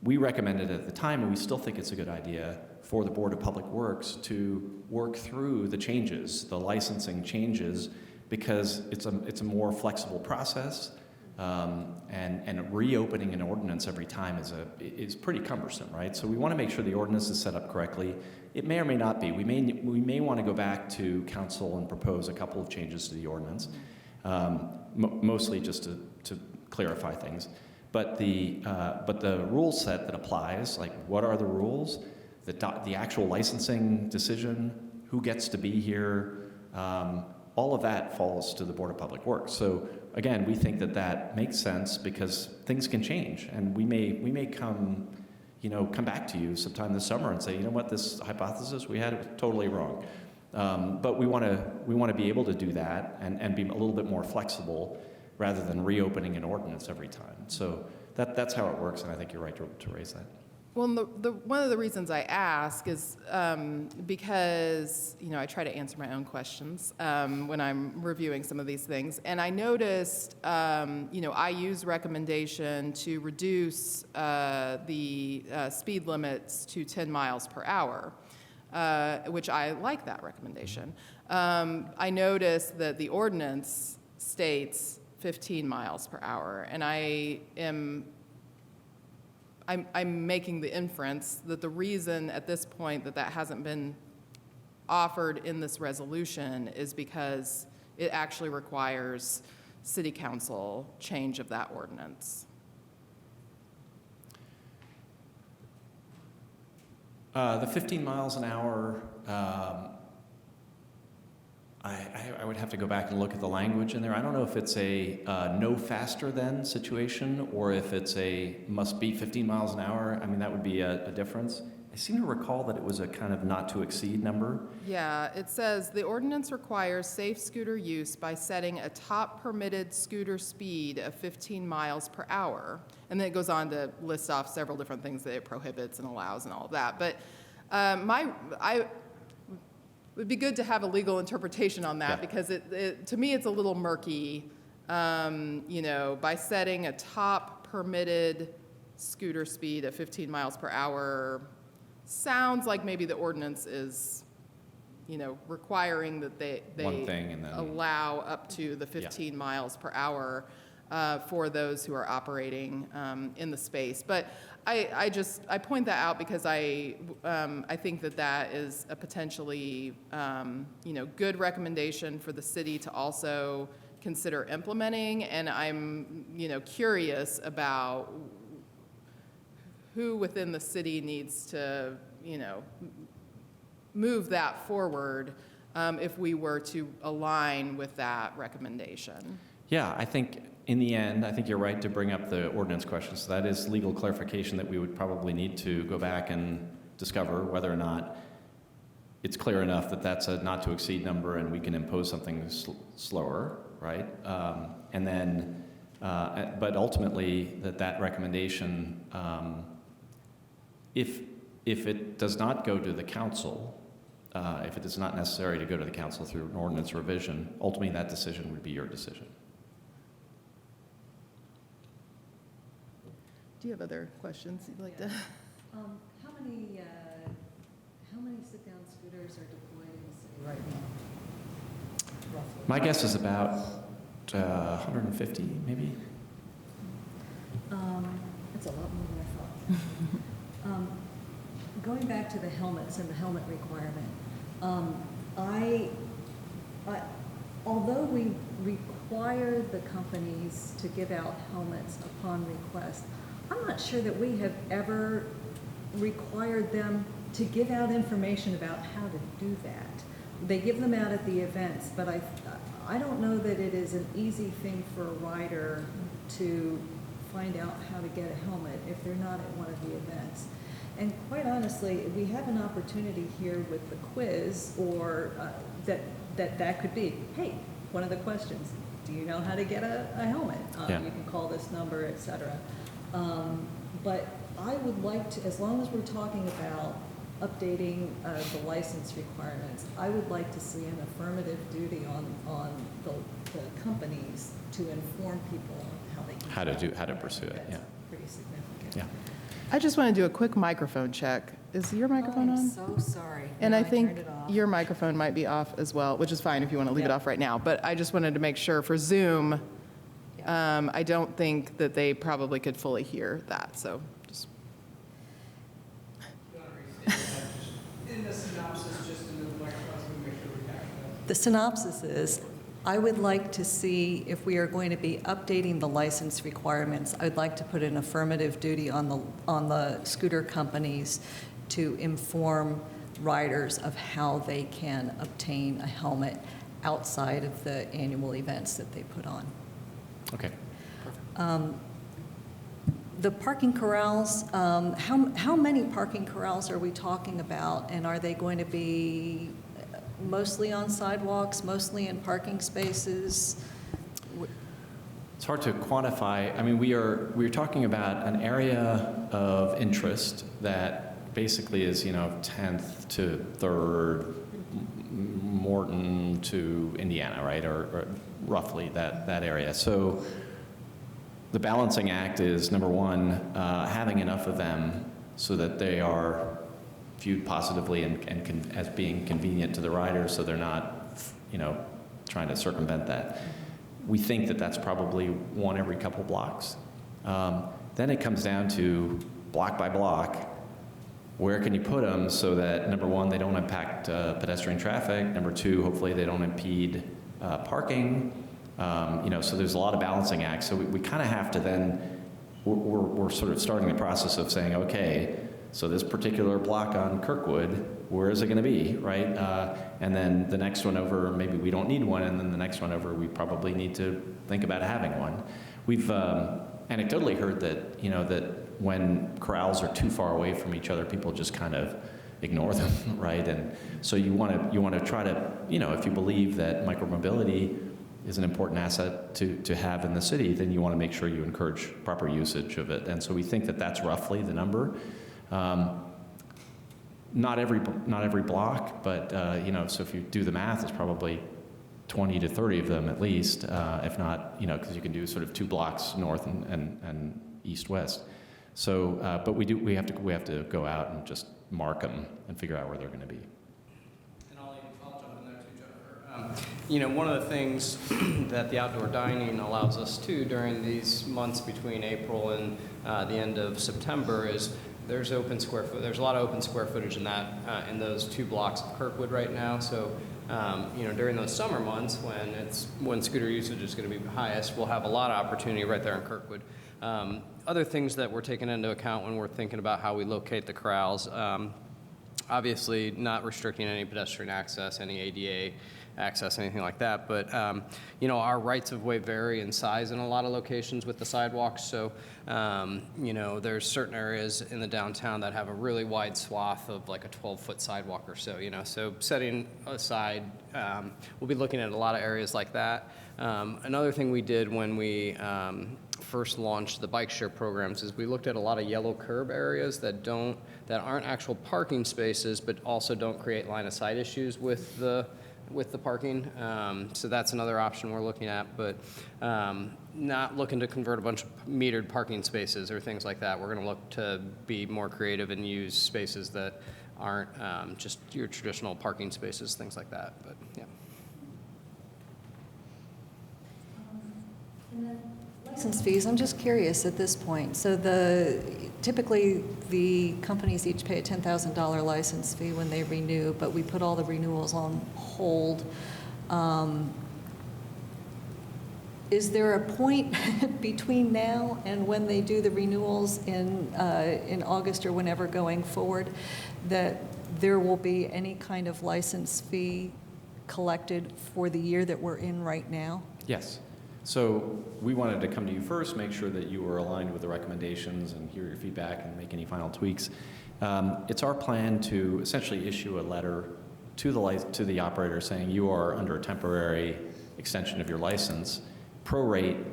We recommended at the time, and we still think it's a good idea, for the Board of Public Works to work through the changes, the licensing changes, because it's a more flexible process, and reopening an ordinance every time is pretty cumbersome, right? So we want to make sure the ordinance is set up correctly. It may or may not be. We may want to go back to council and propose a couple of changes to the ordinance, mostly just to clarify things. But the rule set that applies, like what are the rules, the actual licensing decision, who gets to be here, all of that falls to the Board of Public Works. So again, we think that makes sense because things can change, and we may come back to you sometime this summer and say, what, this hypothesis we had, it was totally wrong. But we want to be able to do that and be a little bit more flexible, rather than reopening an ordinance every time. So that's how it works, and I think you're right to raise that. Well, one of the reasons I ask is because, I try to answer my own questions when I'm reviewing some of these things. And I noticed, IU's recommendation to reduce the speed limits to 10 miles per hour, which I like that recommendation. I noticed that the ordinance states 15 miles per hour, and I'm making the inference that the reason at this point that hasn't been offered in this resolution is because it actually requires City Council change of that ordinance. The 15 miles an hour, I would have to go back and look at the language in there. I don't know if it's a no faster than situation or if it's a must be 15 miles an hour. I mean, that would be a difference. I seem to recall that it was a kind of not to exceed number. Yeah, it says the ordinance requires safe scooter use by setting a top permitted scooter speed of 15 miles per hour. And then it goes on to list off several different things that it prohibits and allows and all of that. But it would be good to have a legal interpretation on that Yeah. because to me, it's a little murky. By setting a top permitted scooter speed of 15 miles per hour, sounds like maybe the ordinance is, requiring that they One thing and then- allow up to the 15 miles per hour for those who are operating in the space. But I point that out because I think that is a potentially, good recommendation for the city to also consider implementing. And I'm, curious about who within the city needs to, move that forward if we were to align with that recommendation. Yeah, I think in the end, I think you're right to bring up the ordinance question. So that is legal clarification that we would probably need to go back and discover whether or not it's clear enough that that's a not to exceed number and we can impose something slower, right? And then, but ultimately that recommendation, if it does not go to the council, if it is not necessary to go to the council through an ordinance revision, ultimately that decision would be your decision. Do you have other questions you'd like to? How many sit-down scooters are deployed in the city right now? Roughly. My guess is about 150, maybe. It's a lot more than I thought. Going back to the helmets and the helmet requirement, although we require the companies to give out helmets upon request, I'm not sure that we have ever required them to give out information about how to do that. They give them out at the events, but I don't know that it is an easy thing for a rider to find out how to get a helmet if they're not at one of the events. And quite honestly, we have an opportunity here with the quiz, or that could be, hey, one of the questions, do you know how to get a helmet? Yeah. You can call this number, et cetera. But I would like to, as long as we're talking about updating the license requirements, I would like to see an affirmative duty on the companies to inform people how they can. How to pursue it, yeah. That's pretty significant. Yeah. I just want to do a quick microphone check. Is your microphone on? I'm so sorry. And No, I think turned it off. your microphone might be off as well, which is fine if you want to leave it Yeah. off right now. But I just wanted to make sure for Zoom, I don't think that they probably could fully hear that, so just. In the synopsis, just in the microphones, we make sure we capture that. The synopsis is, I would like to see if we are going to be updating the license requirements, I'd like to put an affirmative duty on the scooter companies to inform riders of how they can obtain a helmet outside of the annual events that they put on. Okay. The parking corrals, how many parking corrals are we talking about? And are they going to be mostly on sidewalks, mostly in parking spaces? It's hard to quantify. I mean, we're talking about an area of interest that basically is, 10th to 3rd, Morton to Indiana, right? Or roughly that area. So the balancing act is, number one, having enough of them so that they are viewed positively and as being convenient to the riders, so they're not, trying to circumvent that. We think that that's probably one every couple blocks. Then it comes down to block by block, where can you put them so that, number one, they don't impact pedestrian traffic, number two, hopefully they don't impede parking, so there's a lot of balancing acts. So we kind of have to then, we're sort of starting the process of saying, okay, so this particular block on Kirkwood, where is it going to be, right? And then the next one over, maybe we don't need one, and then the next one over, we probably need to think about having one. We've anecdotally heard that, that when corrals are too far away from each other, people just kind of ignore them, right? And so you want to try to, if you believe that micromobility is an important asset to have in the city, then you want to make sure you encourage proper usage of it. And so we think that that's roughly the number. Not every block, but so if you do the math, it's probably 20 to 30 of them at least, if not, because you can do sort of 2 blocks north and east-west. So, but we have to go out and just mark them and figure out where they're going to be. And I'll jump in there too, Jennifer. One of the things that the outdoor dining allows us to during these months between April and the end of September is there's a lot of open square footage in in those 2 blocks of Kirkwood right now. So, during those summer months when scooter usage is going to be highest, we'll have a lot of opportunity right there in Kirkwood. Other things that we're taking into account when we're thinking about how we locate the corrals, obviously not restricting any pedestrian access, any ADA access, anything like that. But, our rights of way vary in size in a lot of locations with the sidewalks. So, there's certain areas in the downtown that have a really wide swath of like a 12-foot sidewalk or so, So setting aside, we'll be looking at a lot of areas like that. Another thing we did when we first launched the bike share programs is we looked at a lot of yellow curb areas that aren't actual parking spaces, but also don't create line of sight issues with the parking. So that's another option we're looking at, but not looking to convert a bunch of metered parking spaces or things like that. We're going to look to be more creative and use spaces that aren't just your traditional parking spaces, things like that. But yeah. License fees, I'm just curious at this point. So typically the companies each pay a $10,000 license fee when they renew, but we put all the renewals on hold. Is there a point between now and when they do the renewals in August or whenever going forward that there will be any kind of license fee collected for the year that we're in right now? Yes. So we wanted to come to you first, make sure that you were aligned with the recommendations and hear your feedback and make any final tweaks. It's our plan to essentially issue a letter to the operator saying you are under a temporary extension of your license. Prorate,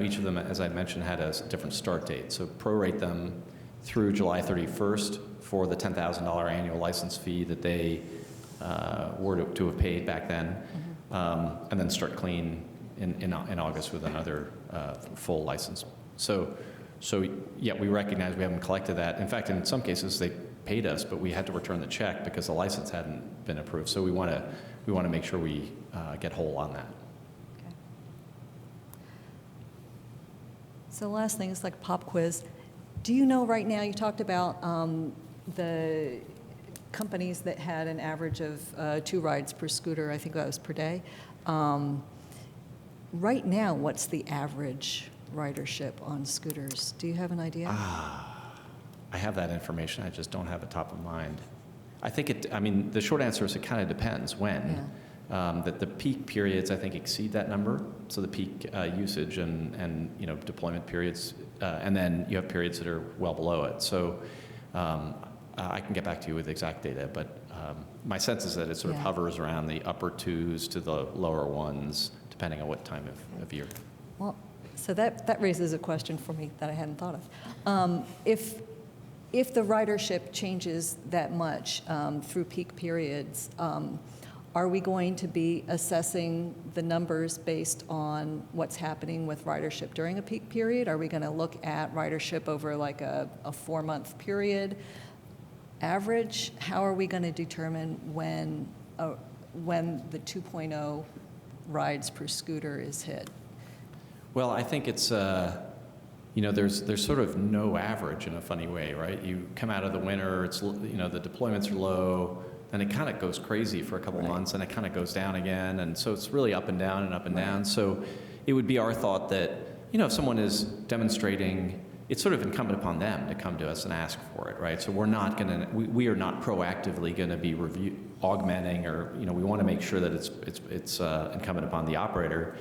each of them, as I mentioned, had a different start date. So prorate them through July 31st for the $10,000 annual license fee that they were to have paid back then, and then start clean in August with another full license. So yeah, we recognize we haven't collected that. In fact, in some cases they paid us, but we had to return the check because the license hadn't been approved. So we want to make sure we get whole on that. Okay. So the last thing is like pop quiz. Do you know right now, you talked about the companies that had an average of 2 rides per scooter, I think that was per day. Right now, what's the average ridership on scooters? Do you have an idea? I have that information. I just don't have it top of mind. I think the short answer is it kind of depends when. Yeah. That the peak periods, I think, exceed that number. So the peak usage and deployment periods, and then you have periods that are well below it. So I can get back to you with exact data, but my sense is that it sort of hovers around the upper 2s to the lower 1s, depending on what time of year. Well, so that raises a question for me that I hadn't thought of. If the ridership changes that much through peak periods, are we going to be assessing the numbers based on what's happening with ridership during a peak period? Are we going to look at ridership over like a 4-month period average? How are we going to determine when the 2.0 rides per scooter is hit? Well, I think it's, there's sort of no average in a funny way, right? You come out of the winter, it's, the deployments are low, and it kind of goes crazy for a couple months, and it kind of goes down again, and so it's really up and down and up and down. So it would be our thought that, if someone is demonstrating it's sort of incumbent upon them to come to us and ask for it, right? So we're not going to, we are not proactively going to be augmenting, or, you know, we want to make sure that it's incumbent upon the operator.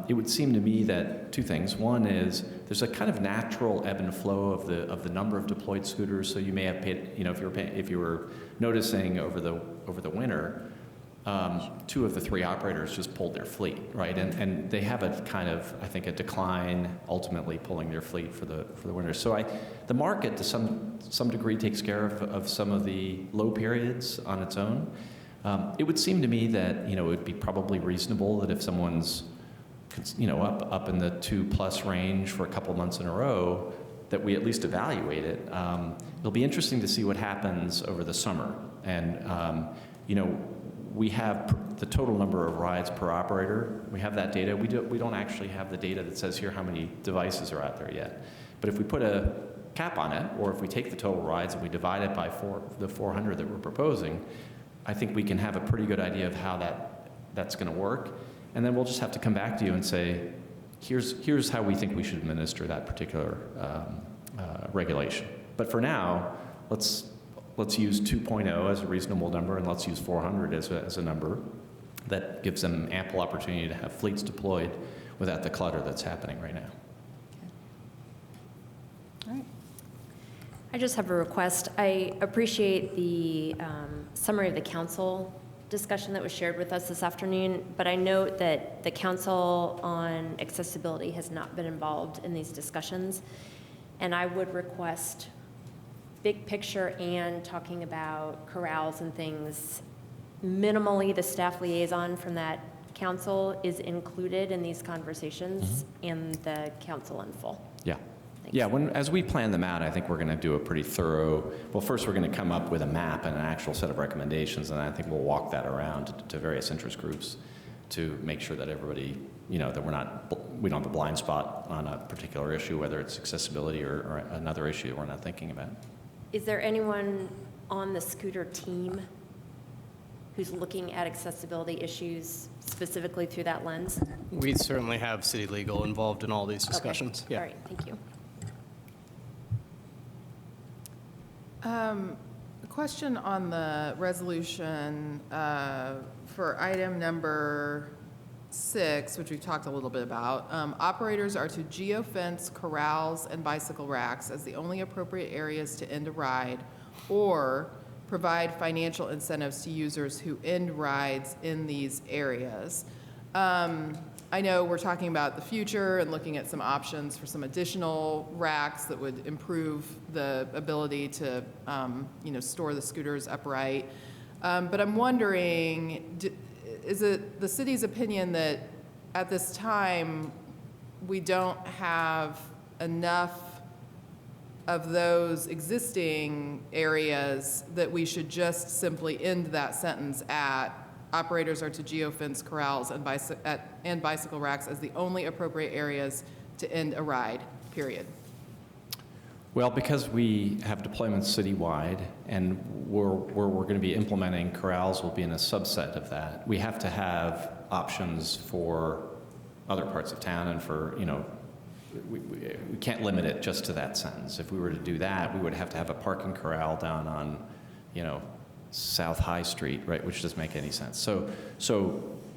It would seem to me that two things. One is there's a kind of natural ebb and flow of the number of deployed scooters. So you may have paid, you know, if you were noticing over the winter, 2 of the 3 operators just pulled their fleet, right? And they have a kind of, I think, a decline ultimately pulling their fleet for the winter. So the market to some degree takes care of some of the low periods on its own. It would seem to me that, you know, it would be probably reasonable that if someone's, you know, up in the 2+ range for a couple months in a row, that we at least evaluate it. It'll be interesting to see what happens over the summer. And, you know, we have the total number of rides per operator. We have that data. We don't actually have the data that says here how many devices are out there yet. But if we put a cap on it, or if we take the total rides and we divide it by the 400 that we're proposing, I think we can have a pretty good idea of how that's going to work. And then we'll just have to come back to you and say, here's how we think we should administer that particular regulation. But for now, let's use 2.0 as a reasonable number, and let's use 400 as a number that gives them ample opportunity to have fleets deployed without the clutter that's happening right now. All right. I just have a request. I appreciate the summary of the council discussion that was shared with us this afternoon, but I note that the Council on Accessibility has not been involved in these discussions, and I would request big picture and talking about corrals and things, minimally the staff liaison from that council is included in these conversations and the council in full. Yeah. Thanks. Yeah, as we plan them out, I think we're going to do a pretty thorough, well, first we're going to come up with a map and an actual set of recommendations, and I think we'll walk that around to various interest groups to make sure that everybody, you know, that we don't have a blind spot on a particular issue, whether it's accessibility or another issue that we're not thinking about. Is there anyone on the scooter team who's looking at accessibility issues specifically through that lens? We certainly have city legal involved in all these discussions. Okay. Yeah. All right, thank you. A question on the resolution for item number 6, which we've talked a little bit about. Operators are to geofence corrals and bicycle racks as the only appropriate areas to end a ride, or provide financial incentives to users who end rides in these areas. I know we're talking about the future and looking at some options for some additional racks that would improve the ability to, you know, store the scooters upright. But I'm wondering, is it the city's opinion that at this time we don't have enough of those existing areas that we should just simply end that sentence at operators are to geofence corrals and bicycle racks as the only appropriate areas to end a ride, period? Well, because we have deployments citywide, and where we're going to be implementing corrals will be in a subset of that, we have to have options for other parts of town, and for, you know, we can't limit it just to that sentence. If we were to do that, we would have to have a parking corral down on, you know, South High Street, right, which doesn't make any sense. So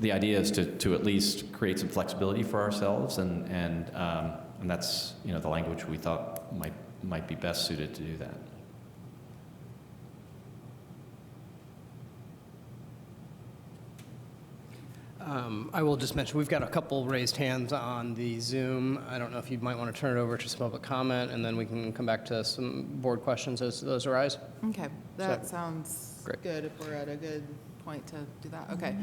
the idea is to at least create some flexibility for ourselves, and that's, you know, the language we thought might be best suited to do that. I will just mention, we've got a couple raised hands on the Zoom. I don't know if you might want to turn it over to some public comment, and then we can come back to some board questions as those arise. Okay, that So- sounds Great. good if we're at a good point to do that. Okay.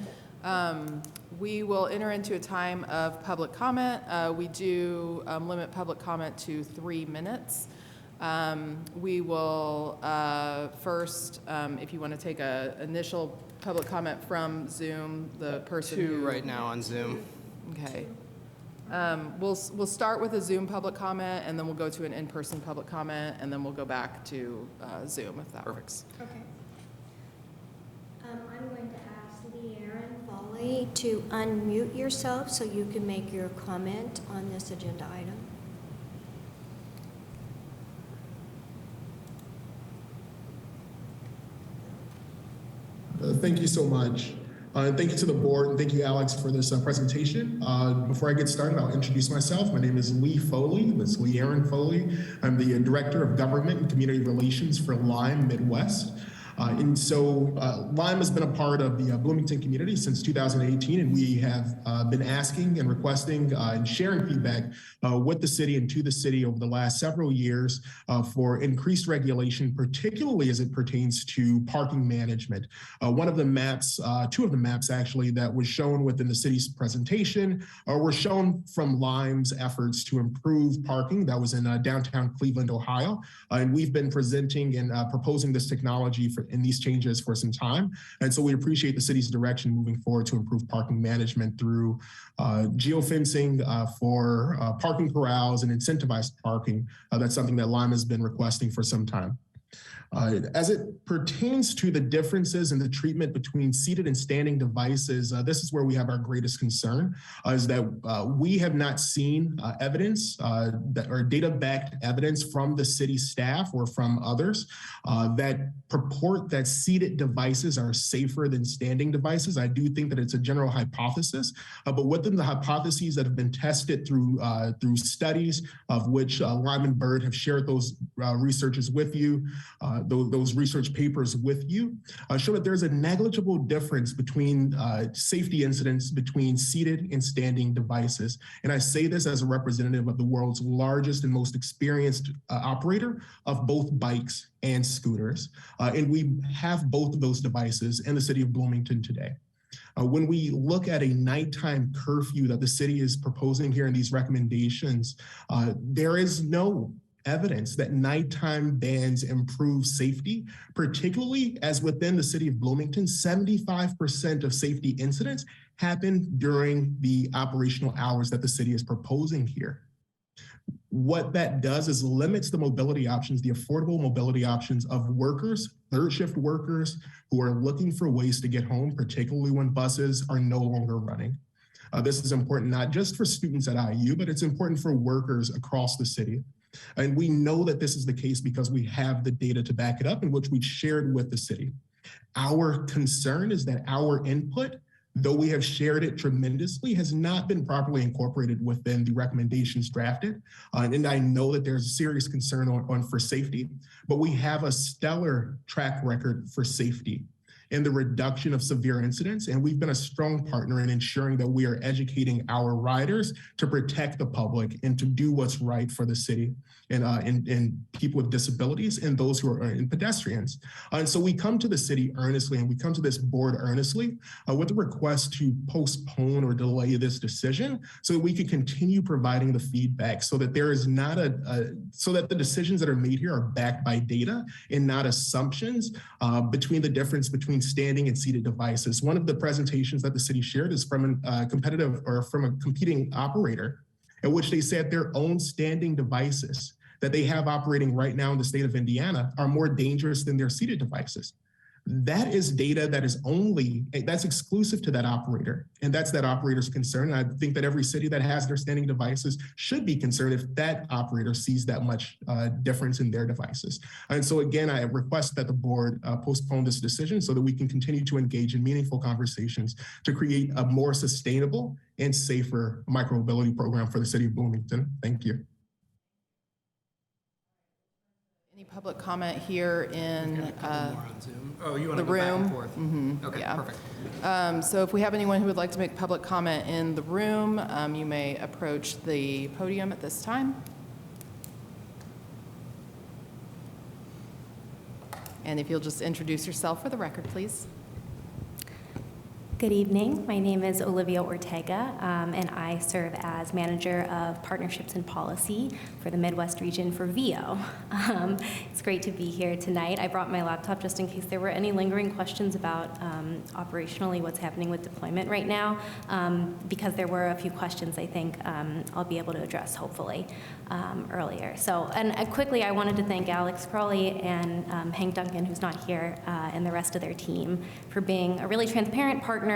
We will enter into a time of public comment. We do limit public comment to 3 minutes. We will first, if you want to take an initial public comment from Zoom, the person who... 2 right now on Zoom. Okay. We'll start with a Zoom public comment, and then we'll go to an in-person public comment, and then we'll go back to Zoom, if that works. Okay. I'm going to ask Leanne Foley to unmute yourself so you can make your comment on this agenda item. Thank you so much. And thank you to the board, and thank you, Alex, for this presentation. Before I get started, I'll introduce myself. My name is Lee Foley. That's Lee Aaron Foley. I'm the Director of Government and Community Relations for Lime Midwest. Lime has been a part of the Bloomington community since 2018, and we have been asking and requesting and sharing feedback with the city and to the city over the last several years for increased regulation, particularly as it pertains to parking management. One of the maps, two of the maps actually, that was shown within the city's presentation were shown from Lime's efforts to improve parking. That was in downtown Cleveland, Ohio. And we've been presenting and proposing this technology in these changes for some time. And so we appreciate the city's direction moving forward to improve parking management through geofencing for parking corrals and incentivized parking. That's something that Lime has been requesting for some time. As it pertains to the differences in the treatment between seated and standing devices, this is where we have our greatest concern, is that we have not seen evidence or data-backed evidence from the city staff or from others that purport that seated devices are safer than standing devices. I do think that it's a general hypothesis, but within the hypotheses that have been tested through studies of which Lime and Bird have shared those researches with you, those research papers with you, show that there's a negligible difference between safety incidents between seated and standing devices. And I say this as a representative of the world's largest and most experienced operator of both bikes and scooters. And we have both of those devices in the city of Bloomington today. When we look at a nighttime curfew that the city is proposing here in these recommendations, there is no evidence that nighttime bans improve safety, particularly as within the city of Bloomington, 75% of safety incidents happen during the operational hours that the city is proposing here. What that does is limits the mobility options, the affordable mobility options of workers, third shift workers who are looking for ways to get home, particularly when buses are no longer running. This is important not just for students at IU, but it's important for workers across the city. And we know that this is the case because we have the data to back it up, in which we've shared with the city. Our concern is that our input, though we have shared it tremendously, has not been properly incorporated within the recommendations drafted. And I know that there's a serious concern on for safety, but we have a stellar track record for safety and the reduction of severe incidents. And we've been a strong partner in ensuring that we are educating our riders to protect the public and to do what's right for the city and people with disabilities and those who are and pedestrians. And so we come to the city earnestly, and we come to this board earnestly with a request to postpone or delay this decision so that we can continue providing the feedback so that there is not so that the decisions that are made here are backed by data and not assumptions between the difference between standing and seated devices. One of the presentations that the city shared is from a competing operator, in which they said their own standing devices that they have operating right now in the state of Indiana are more dangerous than their seated devices. That is data that is that's exclusive to that operator, and that's that operator's concern. And I think that every city that has their standing devices should be concerned if that operator sees that much difference in their devices. And so again, I request that the board postpone this decision so that we can continue to engage in meaningful conversations to create a more sustainable and safer micromobility program for the city of Bloomington. Thank you. Any public comment here in You want the to go back and room? forth? Mhm, Okay, yeah. perfect. So if we have anyone who would like to make public comment in the room, you may approach the podium at this time. And if you'll just introduce yourself for the record, please. Good evening. My name is Olivia Ortega, and I serve as Manager of Partnerships and Policy for the Midwest region for VIO. It's great to be here tonight. I brought my laptop just in case there were any lingering questions about operationally what's happening with deployment right now, because there were a few questions I think I'll be able to address hopefully earlier. So, and quickly I wanted to thank Alex Crawley and Hank Duncan, who's not here, and the rest of their team for being a really transparent partner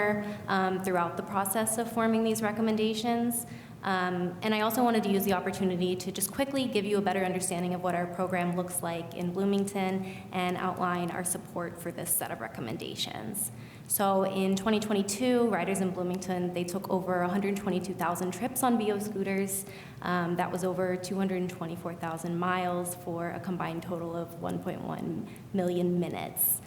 throughout the process of forming these recommendations. And I also wanted to use the opportunity to just quickly give you a better understanding of what our program looks like in Bloomington and outline our support for this set of recommendations. So in 2022, riders in Bloomington, they took over 122,000 trips on VO scooters. That was over 224,000 miles for a combined total of 1.1 million minutes.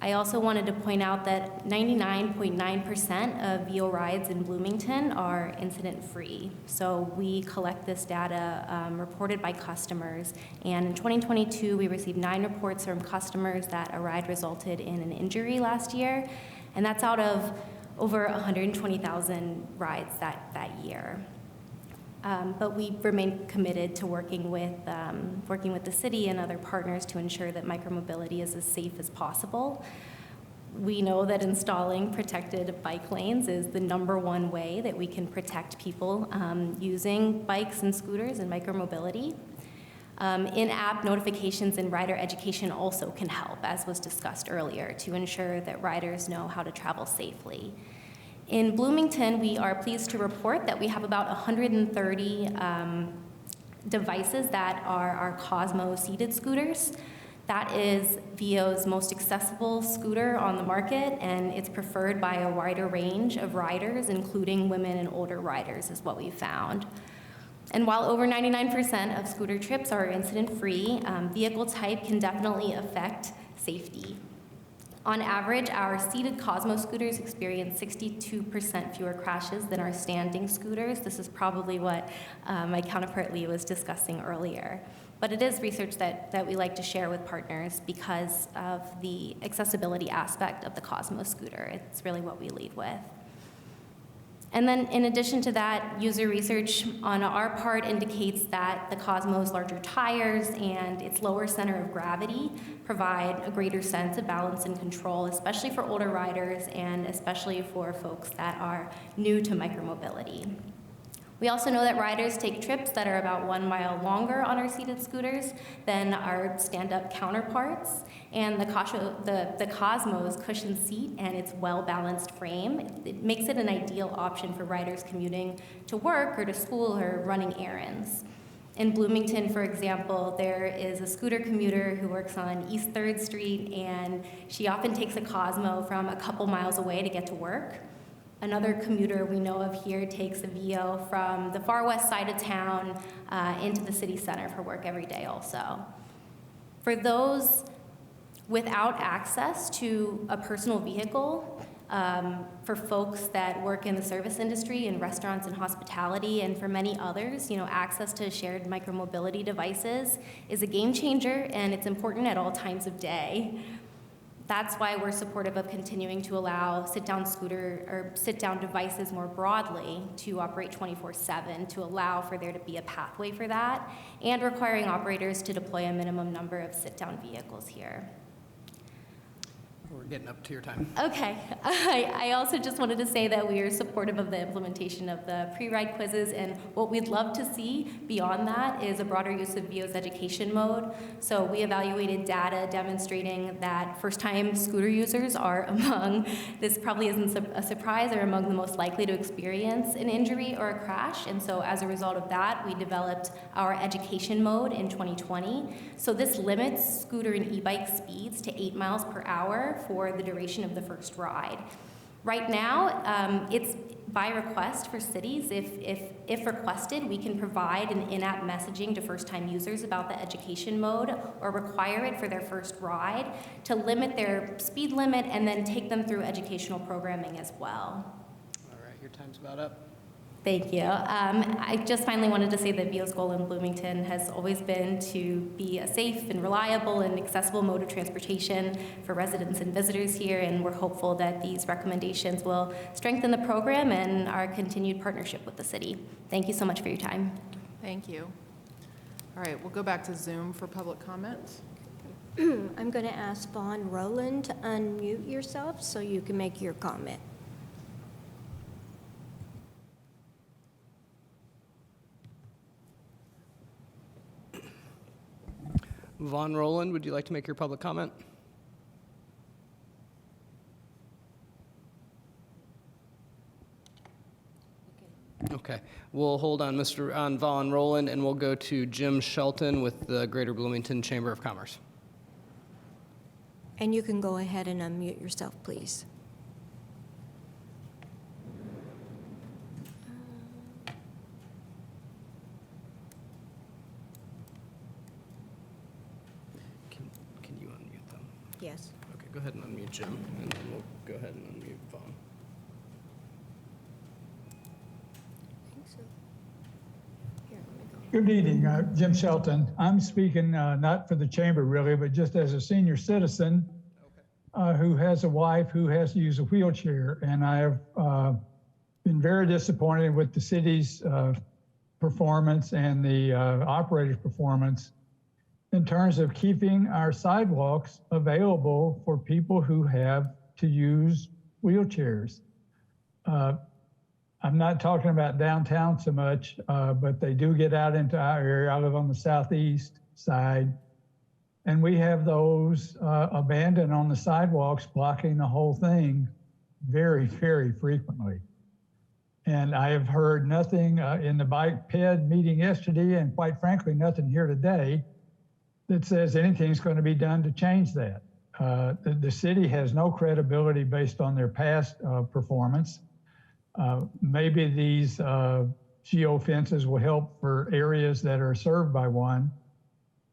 I also wanted to point out that 99.9% of VO rides in Bloomington are incident-free. So we collect this data reported by customers. And in 2022, we received 9 reports from customers that a ride resulted in an injury last year. And that's out of over 120,000 rides that year. But we remain committed to working with the city and other partners to ensure that micromobility is as safe as possible. We know that installing protected bike lanes is the #1 way that we can protect people using bikes and scooters and micromobility. In-app notifications and rider education also can help, as was discussed earlier, to ensure that riders know how to travel safely. In Bloomington, we are pleased to report that we have about 130 devices that are our Cosmo seated scooters. That is VO's most accessible scooter on the market, and it's preferred by a wider range of riders, including women and older riders, is what we found. And while over 99% of scooter trips are incident-free, vehicle type can definitely affect safety. On average, our seated Cosmo scooters experience 62% fewer crashes than our standing scooters. This is probably what my counterpart Lee was discussing earlier. But it is research that we like to share with partners because of the accessibility aspect of the Cosmo scooter. It's really what we lead with. And then in addition to that, user research on our part indicates that the Cosmo's larger tires and its lower center of gravity provide a greater sense of balance and control, especially for older riders and especially for folks that are new to micromobility. We also know that riders take trips that are about 1 mile longer on our seated scooters than our stand-up counterparts. And the Cosmo's cushioned seat and its well-balanced frame, it makes it an ideal option for riders commuting to work or to school or running errands. In Bloomington, for example, there is a scooter commuter who works on East 3rd Street, and she often takes a Cosmo from a couple miles away to get to work. Another commuter we know of here takes a VO from the far west side of town into the city center for work every day also. For those without access to a personal vehicle, for folks that work in the service industry, in restaurants and hospitality, and for many others, access to shared micromobility devices is a game changer, and it's important at all times of day. That's why we're supportive of continuing to allow sit-down devices more broadly to operate 24/7 to allow for there to be a pathway for that, and requiring operators to deploy a minimum number of sit-down vehicles here. We're getting up to your time. Okay. I also just wanted to say that we are supportive of the implementation of the pre-ride quizzes, and what we'd love to see beyond that is a broader use of VO's education mode. So we evaluated data demonstrating that first-time scooter users are among, this probably isn't a surprise, are among the most likely to experience an injury or a crash. And so as a result of that, we developed our education mode in 2020. So this limits scooter and e-bike speeds to 8 miles per hour for the duration of the first ride. Right now, it's by request for cities. If requested, we can provide an in-app messaging to first-time users about the education mode or require it for their first ride to limit their speed limit and then take them through educational programming as well. All right, your time's about up. Thank you. I just finally wanted to say that VO's goal in Bloomington has always been to be a safe and reliable and accessible mode of transportation for residents and visitors here, and we're hopeful that these recommendations will strengthen the program and our continued partnership with the city. Thank you so much for your time. Thank you. All right, we'll go back to Zoom for public comment. I'm going to ask Vaughn Rowland to unmute yourself so you can make your comment. Vaughn Rowland, would you like to make your public comment? Okay, we'll hold on on Von Roland, and we'll go to Jim Shelton with the Greater Bloomington Chamber of Commerce. And you can go ahead and unmute yourself, please. Can you unmute them? Yes. Okay, go ahead and unmute Jim, and then we'll go ahead and unmute Vaughn. I think so. Here, let me go. Good evening, Jim Shelton. I'm speaking not for the chamber really, but just as a senior citizen who has a wife who has to use a wheelchair. And I have been very disappointed with the city's performance and the operator's performance in terms of keeping our sidewalks available for people who have to use wheelchairs. I'm not talking about downtown so much, but they do get out into our area. I live on the southeast side, and we have those abandoned on the sidewalks, blocking the whole thing very, very frequently. And I have heard nothing in the bike ped meeting yesterday, and quite frankly, nothing here today that says anything's going to be done to change that. The city has no credibility based on their past performance. Maybe these geo fences will help for areas that are served by one,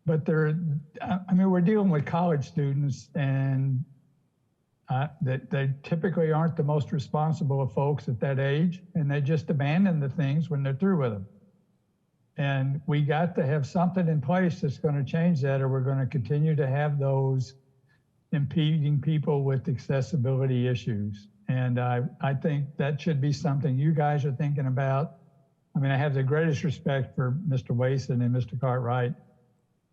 but we're dealing with college students, and that they typically aren't the most responsible of folks at that age, and they just abandon the things when they're through with them. And we got to have something in place that's going to change that, or we're going to continue to have those impeding people with accessibility issues. And I think that should be something you guys are thinking about. I mean, I have the greatest respect for Mr. Wason and Mr. Cartwright,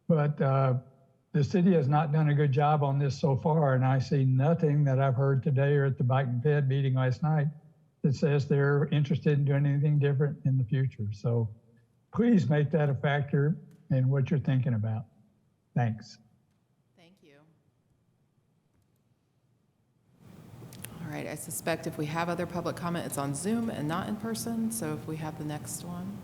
but the city has not done a good job on this so far. And I see nothing that I've heard today or at the Bike and Ped meeting last night that says they're interested in doing anything different in the future. So please make that a factor in what you're thinking about. Thanks. Thank you. All right, I suspect if we have other public comment, it's on Zoom and not in person. So if we have the next one.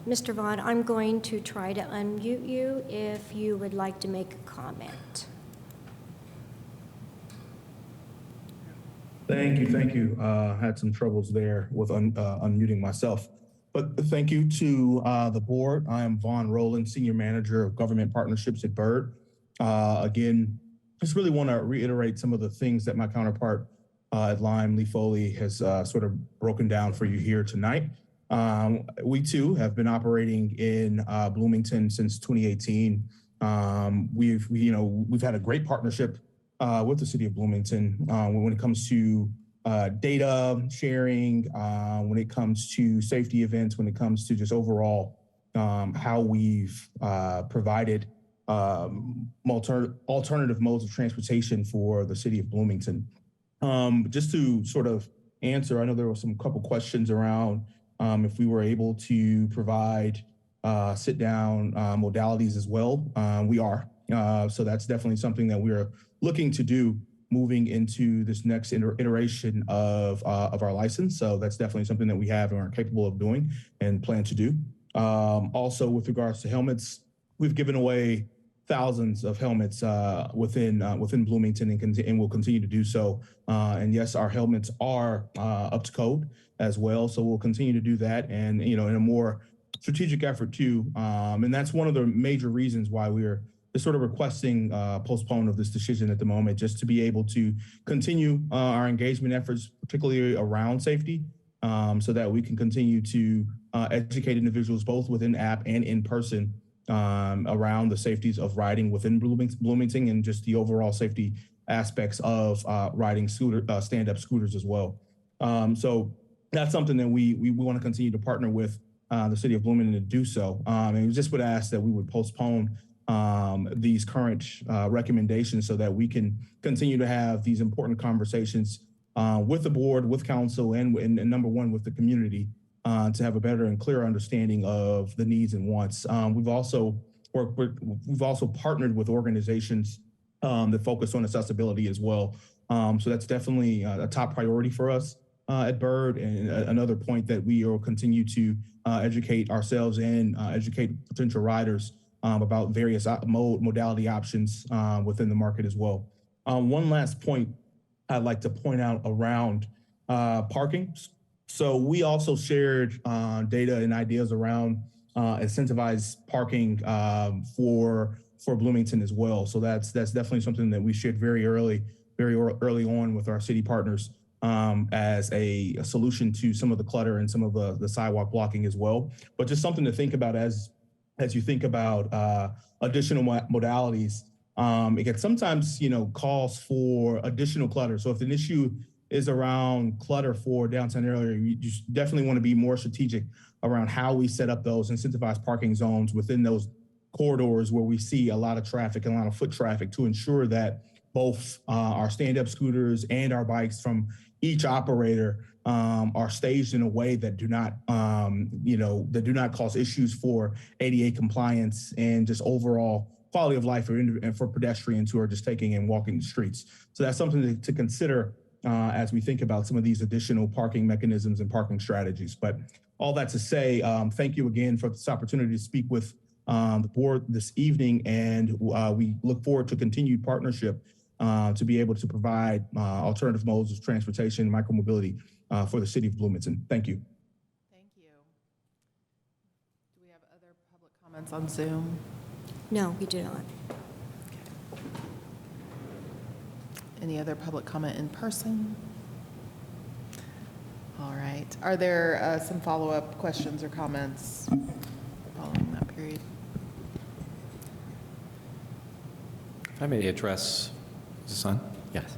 Mr. Vaughn, I'm going to try to unmute you if you would like to make a comment. Thank you. Had some troubles there with unmuting myself. But thank you to the board. I am Vaughn Rowland, Senior Manager of Government Partnerships at Byrd. Again, just really want to reiterate some of the things that my counterpart at Lime, Lee Foley, has sort of broken down for you here tonight. We too have been operating in Bloomington since 2018. We've had a great partnership with the city of Bloomington when it comes to data sharing, when it comes to safety events, when it comes to just overall how we've provided alternative modes of transportation for the city of Bloomington. Just to sort of answer, I know there were some couple questions around if we were able to provide sit-down modalities as well. We are. So that's definitely something that we're looking to do moving into this next iteration of our license. So that's definitely something that we have and are capable of doing and plan to do. Also, with regards to helmets, we've given away thousands of helmets within Bloomington and will continue to do so. And yes, our helmets are up to code as well. So we'll continue to do that, and in a more strategic effort too. And that's one of the major reasons why we're just sort of requesting postpone of this decision at the moment, just to be able to continue our engagement efforts, particularly around safety, so that we can continue to educate individuals both within app and in person around the safeties of riding within Bloomington and just the overall safety aspects of riding stand-up scooters as well. So that's something that we want to continue to partner with the city of Bloomington to do so. And we just would ask that we would postpone these current recommendations so that we can continue to have these important conversations with the board, with council, and number one, with the community to have a better and clearer understanding of the needs and wants. We've also partnered with organizations that focus on accessibility as well So that's definitely a top priority for us at Byrd, and another point that we will continue to educate ourselves and educate potential riders about various modality options within the market as well. One last point I'd like to point out around parking. So we also shared data and ideas around incentivized parking for Bloomington as well. So that's definitely something that we shared very early on with our city partners as a solution to some of the clutter and some of the sidewalk blocking as well. But just something to think about as you think about additional modalities. It can sometimes, calls for additional clutter. So if an issue is around clutter for downtown area, you just definitely want to be more strategic around how we set up those incentivized parking zones within those corridors where we see a lot of traffic and a lot of foot traffic, to ensure that both our stand-up scooters and our bikes from each operator are staged in a way that do not cause issues for ADA compliance and just overall quality of life for pedestrians who are just taking and walking the streets. So that's something to consider as we think about some of these additional parking mechanisms and parking strategies. But all that to say, thank you again for this opportunity to speak with the board this evening, and we look forward to continued partnership to be able to provide alternative modes of transportation and micromobility for the city of Bloomington. Thank you. Thank you. Do we have other public comments on Zoom? No, we do not. Any other public comment in person? All right. Are there some follow-up questions or comments following that period? If I may address, is this on? Yes.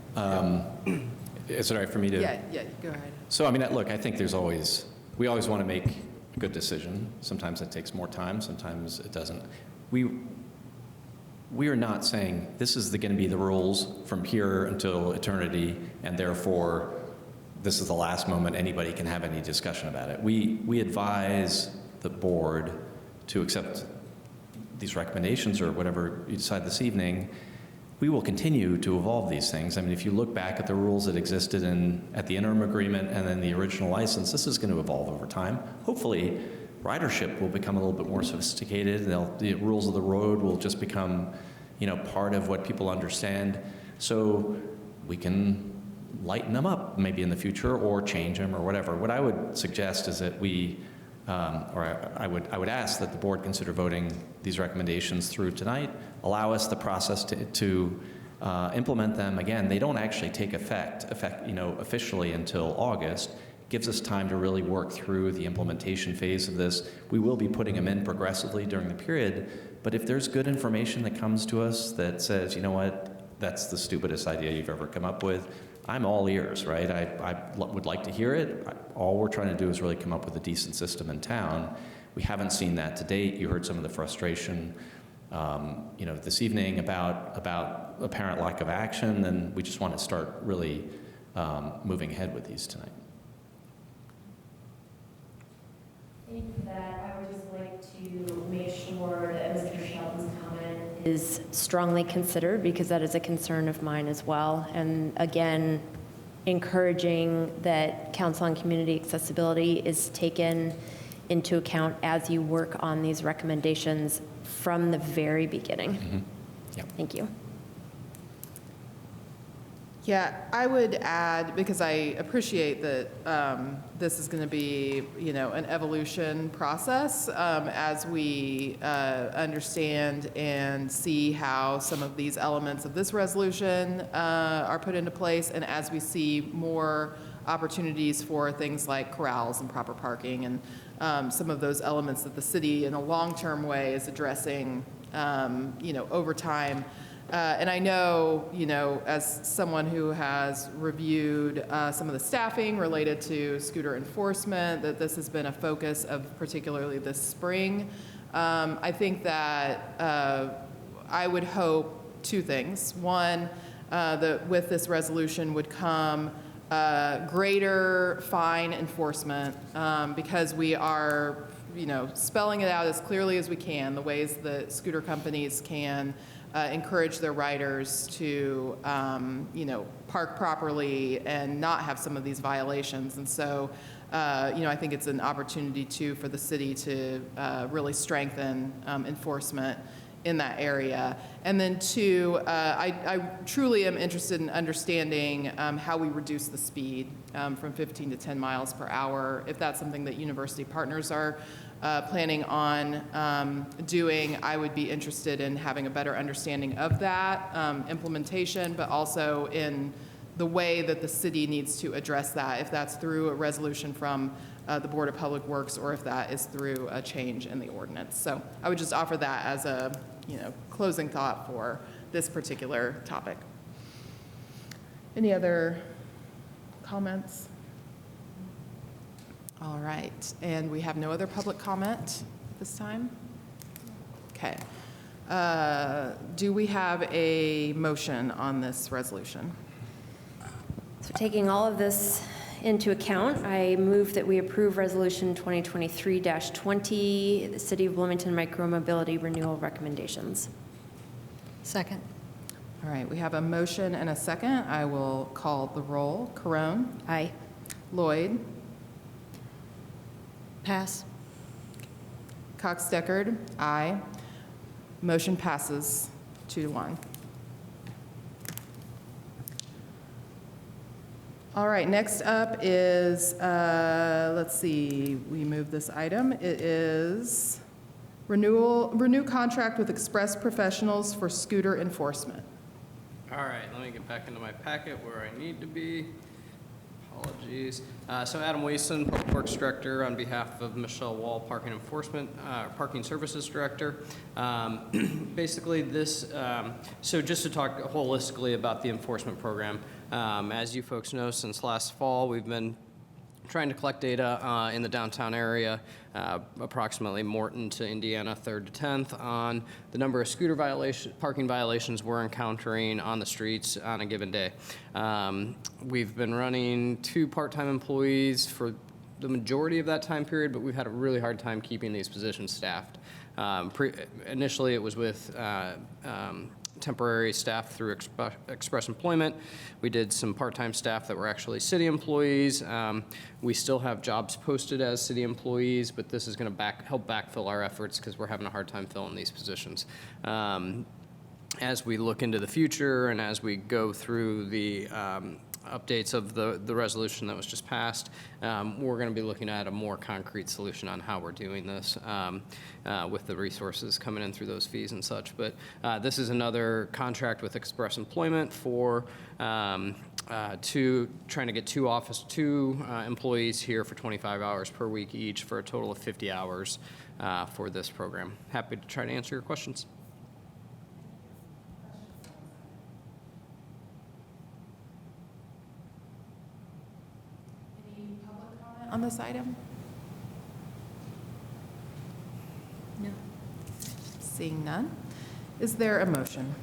Is it all right for me to? Yeah, go ahead. So, look, I think we always want to make a good decision. Sometimes it takes more time, sometimes it doesn't. We are not saying this is going to be the rules from here until eternity, and therefore this is the last moment anybody can have any discussion about it. We advise the board to accept these recommendations or whatever you decide this evening. We will continue to evolve these things. If you look back at the rules that existed at the interim agreement and then the original license, this is going to evolve over time. Hopefully, ridership will become a little bit more sophisticated. The rules of the road will just become, part of what people understand. So we can lighten them up maybe in the future or change them or whatever. What I would suggest is that I would ask that the board consider voting these recommendations through tonight, allow us the process to implement them. Again, they don't actually take effect, officially until August. Gives us time to really work through the implementation phase of this. We will be putting them in progressively during the period, but if there's good information that comes to us that says, you know what, that's the stupidest idea you've ever come up with, I'm all ears, right? I would like to hear it. All we're trying to do is really come up with a decent system in town. We haven't seen that to date. You heard some of the frustration, this evening about apparent lack of action, and we just want to start really moving ahead with these tonight. Thank you for that. I would just like to make sure that Mr. Shelton's comment is strongly considered, because that is a concern of mine as well. And again, encouraging that Council on Community Accessibility is taken into account as you work on these recommendations from the very beginning. Mm-hmm. Yeah. Thank you. Yeah, I would add, because I appreciate that this is going to be, an evolution process as we understand and see how some of these elements of this resolution are put into place, and as we see more opportunities for things like corrals and proper parking and some of those elements that the city in a long-term way is addressing, over time. And I know, as someone who has reviewed some of the staffing related to scooter enforcement, that this has been a focus of particularly this spring. I think that I would hope two things. One, that with this resolution would come greater fine enforcement because we are, spelling it out as clearly as we can, the ways that scooter companies can encourage their riders to, park properly and not have some of these violations. And so, I think it's an opportunity too for the city to really strengthen enforcement in that area. And then two, I truly am interested in understanding how we reduce the speed from 15 to 10 miles per hour. If that's something that university partners are planning on doing, I would be interested in having a better understanding of that implementation, but also in the way that the city needs to address that, if that's through a resolution from the Board of Public Works or if that is through a change in the ordinance. So I would just offer that as a closing thought for this particular topic. Any other comments? All right, and we have no other public comment this time? Okay. Do we have a motion on this resolution? So taking all of this into account, I move that we approve Resolution 2023-20, the City of Bloomington Micromobility Renewal Recommendations. Second. All right, we have a motion and a second. I will call the roll. Carone? Aye. Lloyd? Pass. Cox-Deckard? Aye. Motion passes 2-1. All right, next up is, let's see, we moved this item. It is renew contract with Express Professionals for scooter enforcement. All right, let me get back into my packet where I need to be. Apologies. So Adam Wason, Public Works Director, on behalf of Michelle Wall, Parking Services Director. Basically this, so just to talk holistically about the enforcement program, as you folks know, since last fall, we've been trying to collect data in the downtown area, approximately Morton to Indiana, 3rd to 10th, on the number of scooter parking violations we're encountering on the streets on a given day. We've been running 2 part-time employees for the majority of that time period, but we've had a really hard time keeping these positions staffed. Initially, it was with temporary staff through express employment. We did some part-time staff that were actually city employees. We still have jobs posted as city employees, but this is going to help backfill our efforts because we're having a hard time filling these positions. As we look into the future and as we go through the updates of the resolution that was just passed, we're going to be looking at a more concrete solution on how we're doing this with the resources coming in through those fees and such. But this is another contract with Express Employment for trying to get 2 employees here for 25 hours per week each for a total of 50 hours for this program. Happy to try to answer your questions. On this item? No. Seeing none. Is there a motion?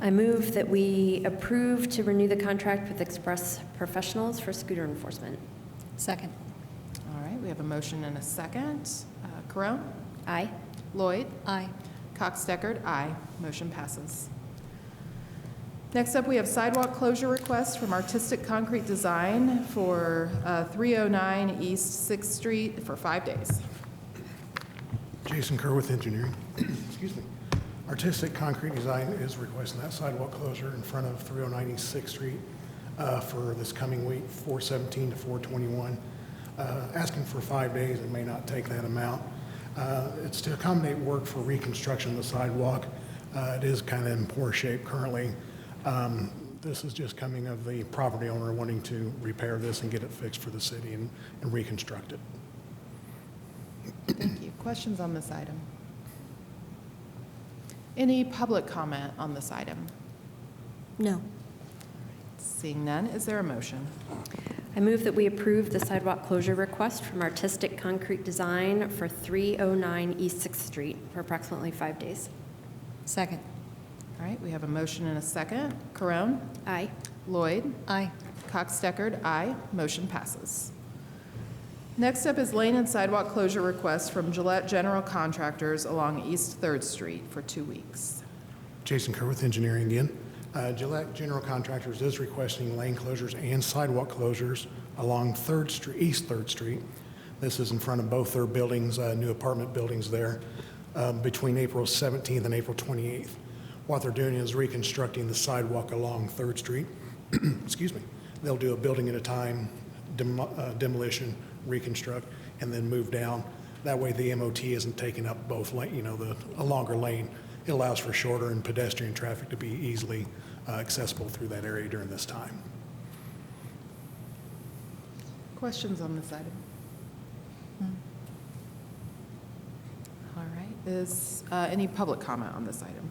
I move that we approve to renew the contract with Express Professionals for scooter enforcement. Second. All right, we have a motion and a second. Carone? Aye. Lloyd? Aye. Cox-Deckard? Aye. Motion passes. Next up, we have sidewalk closure request from Artistic Concrete Design for 309 East 6th Street for 5 days. Jason Kerr with Engineering. Excuse me. Artistic Concrete Design is requesting that sidewalk closure in front of 309 East 6th Street for this coming week, 4/17 to 4/21. Asking for 5 days and may not take that amount. It's to accommodate work for reconstruction of the sidewalk. It is kind of in poor shape currently. This is just coming of the property owner wanting to repair this and get it fixed for the city and reconstruct it. Thank you. Questions on this item? Any public comment on this item? No. Seeing none, is there a motion? I move that we approve the sidewalk closure request from Artistic Concrete Design for 309 East 6th Street for approximately 5 days. Second. All right, we have a motion and a second. Carone? Aye. Lloyd? Aye. Cox-Deckard? Aye. Motion passes. Next up is lane and sidewalk closure request from Gillette General Contractors along East 3rd Street for 2 weeks. Jason Kerr with engineering again. Gillette General Contractors is requesting lane closures and sidewalk closures along 3rd Street, East 3rd Street. This is in front of both their buildings, new apartment buildings there, between April 17th and April 28th. What they're doing is reconstructing the sidewalk along 3rd Street. Excuse me. They'll do a building at a time, demolition, reconstruct, and then move down. That way the MOT isn't taking up both lane, a longer lane. It allows for shorter and pedestrian traffic to be easily accessible through that area during this time. Questions on this item? All right. Is any public comment on this item?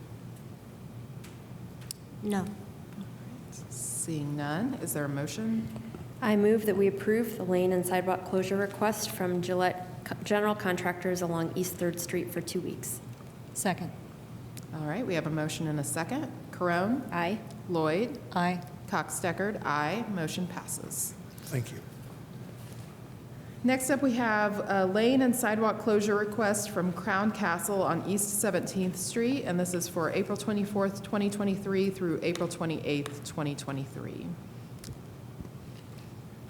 No. Seeing none, is there a motion? I move that we approve the lane and sidewalk closure request from Gillette General Contractors along East 3rd Street for 2 weeks. Second. All right, we have a motion and a second. Carone? Aye. Lloyd? Aye. Cox-Deckard? Aye. Motion passes. Thank you. Next up, we have a lane and sidewalk closure request from Crown Castle on East 17th Street, and this is for April 24th, 2023 through April 28th, 2023.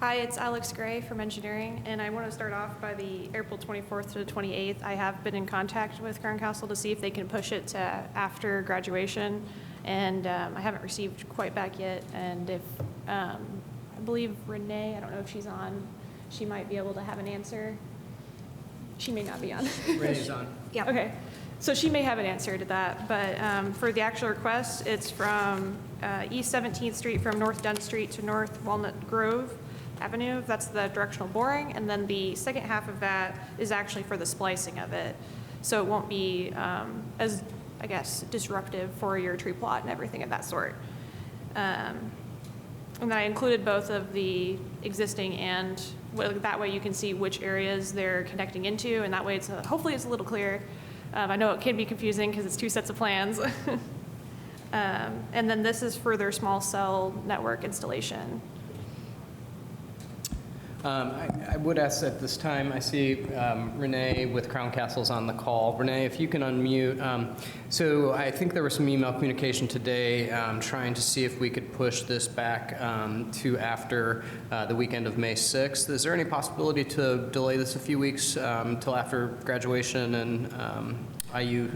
Hi, it's Alex Gray from engineering, and I want to start off by the April 24th to the 28th. I have been in contact with Crown Castle to see if they can push it to after graduation, and I haven't received quite back yet. And if, I believe Renee, I don't know if she's on, she might be able to have an answer. She may not be on. Renee's on. Yeah. Okay. So she may have an answer to that, but for the actual request, it's from East 17th Street from North Dunn Street to North Walnut Grove Avenue. That's the directional boring. And then the second half of that is actually for the splicing of it. So it won't be as, I guess, disruptive for your tree plot and everything of that sort. And then I included both of the existing and that way you can see which areas they're connecting into, and that way it's hopefully it's a little clearer. I know it can be confusing because it's 2 sets of plans. And then this is for their small cell network installation. I would ask at this time, I see Renee with Crown Castle's on the call. Renee, if you can unmute. So I think there was some email communication today trying to see if we could push this back to after the weekend of May 6th. Is there any possibility to delay this a few weeks until after graduation and IU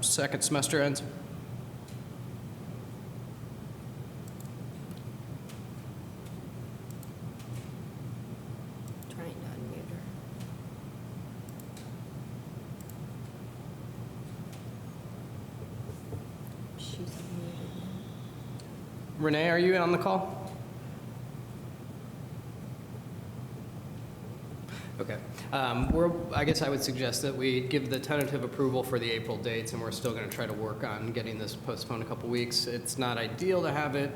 second semester ends? Trying to unmute her. She's unmuted now. Renee, are you on the call? Okay. I guess I would suggest that we give the tentative approval for the April dates, and we're still going to try to work on getting this postponed a couple weeks. It's not ideal to have it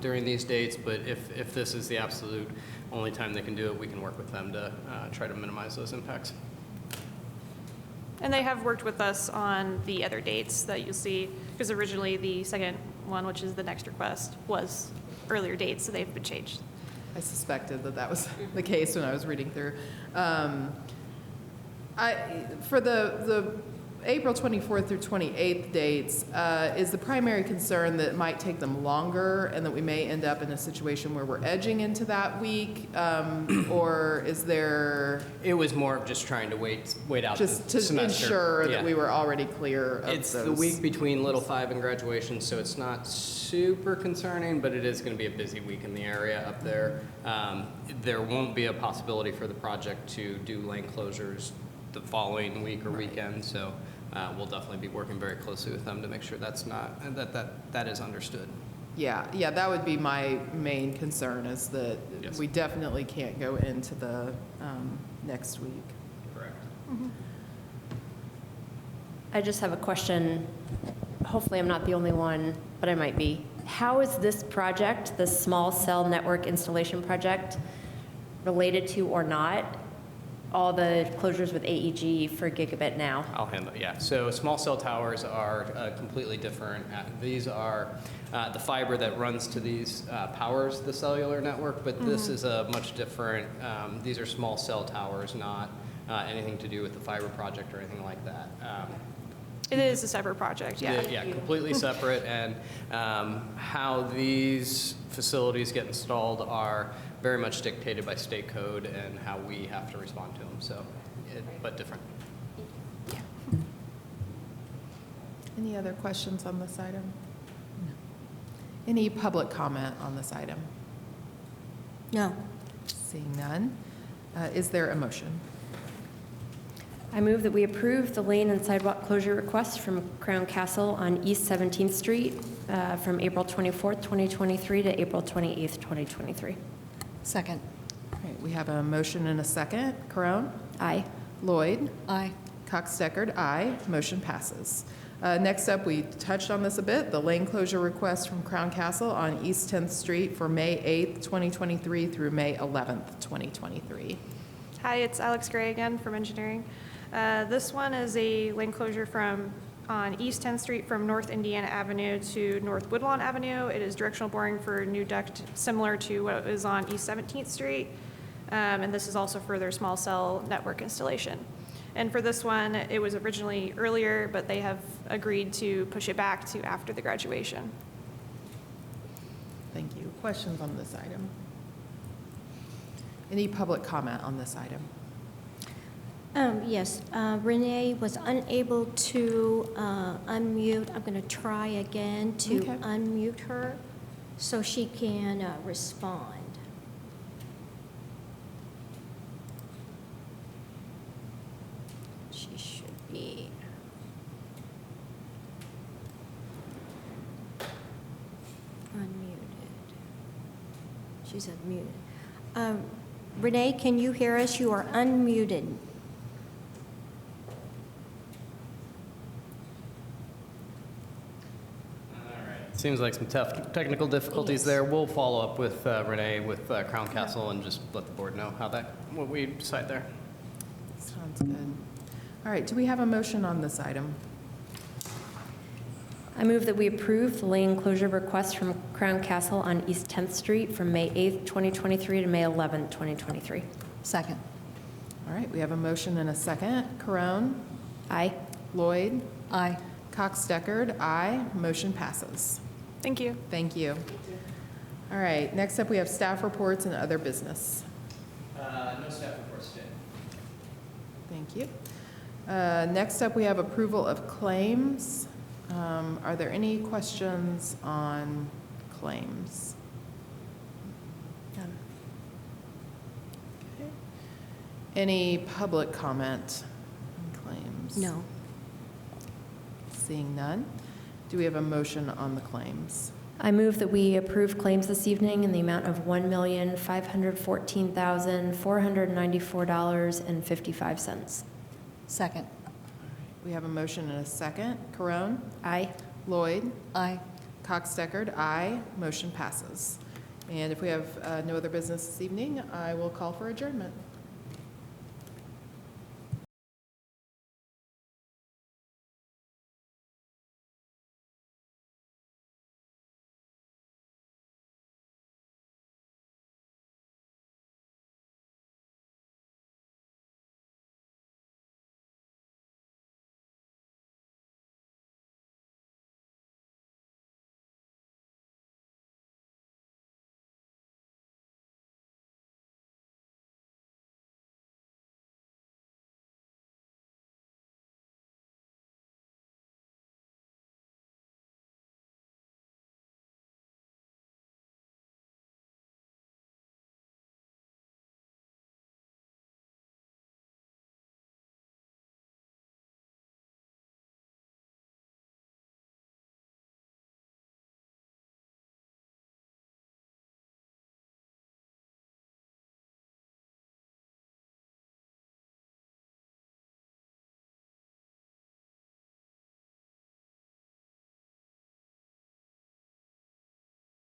during these dates, but if this is the absolute only time they can do it, we can work with them to try to minimize those impacts. And they have worked with us on the other dates that you'll see, because originally the second one, which is the next request, was earlier dates, so they've been changed. I suspected that that was the case when I was reading through. For the April 24th through 28th dates, is the primary concern that it might take them longer and that we may end up in a situation where we're edging into that week? Or is there... It was more of just trying to wait out just the to semester. ensure Yeah. that we were already clear of It's those. the week between Little 5 and graduation, so it's not super concerning, but it is going to be a busy week in the area up there. There won't be a possibility for the project to do lane closures the following week or weekend, so we'll definitely be working very closely with them to make sure that's not, that is understood. Yeah, that would be my main concern, is that Yes. we definitely can't go into the next week. Correct. I just have a question. Hopefully I'm not the only one, but I might be. How is this project, the small cell network installation project, related to or not all the closures with AEG for gigabit now? I'll handle it, yeah. So small cell towers are completely different. These are the fiber that runs to these powers the cellular network, but this is a much different, these are small cell towers, not anything to do with the fiber project or anything like that. It is a separate project, yeah. Yeah, completely separate, and how these facilities get installed are very much dictated by state code and how we have to respond to them, so, but different. Any other questions on this item? No. Any public comment on this item? No. Seeing none, is there a motion? I move that we approve the lane and sidewalk closure request from Crown Castle on East 17th Street from April 24th, 2023 to April 28th, 2023. Second. All right, we have a motion and a second. Corone? Aye. Lloyd? Aye. Cox-Deckard, aye. Motion passes. Next up, we touched on this a bit, the lane closure request from Crown Castle on East 10th Street for May 8th, 2023 through May 11th, 2023. Hi, it's Alex Gray again from engineering. This one is a lane closure on East 10th Street from North Indiana Avenue to North Woodlawn Avenue. It is directional boring for new duct similar to what is on East 17th Street. And this is also for their small cell network installation. And for this one, it was originally earlier, but they have agreed to push it back to after the graduation. Thank you. Questions on this item? Any public comment on this item? Yes, Renee was unable to unmute. I'm going to try again to Okay. unmute her so she can respond. She should be. Unmuted. She's unmuted. Renee, can you hear us? You are unmuted. Seems like some tough technical difficulties Yes. there. We'll follow up with Renee with Crown Castle and just let the board know what we decide there. Sounds good. All right, do we have a motion on this item? I move that we approve the lane closure request from Crown Castle on East 10th Street from May 8th, 2023 to May 11th, 2023. Second. All right, we have a motion and a second. Corone? Aye. Lloyd? Aye. Cox-Deckard, aye. Motion passes. Thank you. Thank you. All right, next up, we have staff reports and other business. No staff reports today. Thank you. Next up, we have approval of claims. Are there any questions on claims? None. Okay. Any public comment on claims? No. Seeing none, do we have a motion on the claims? I move that we approve claims this evening in the amount of $1,514,494.55. Second. We have a motion and a second. Corone? Aye. Lloyd? Aye. Cox-Deckard, aye. Motion passes. And if we have no other business this evening, I will call for adjournment.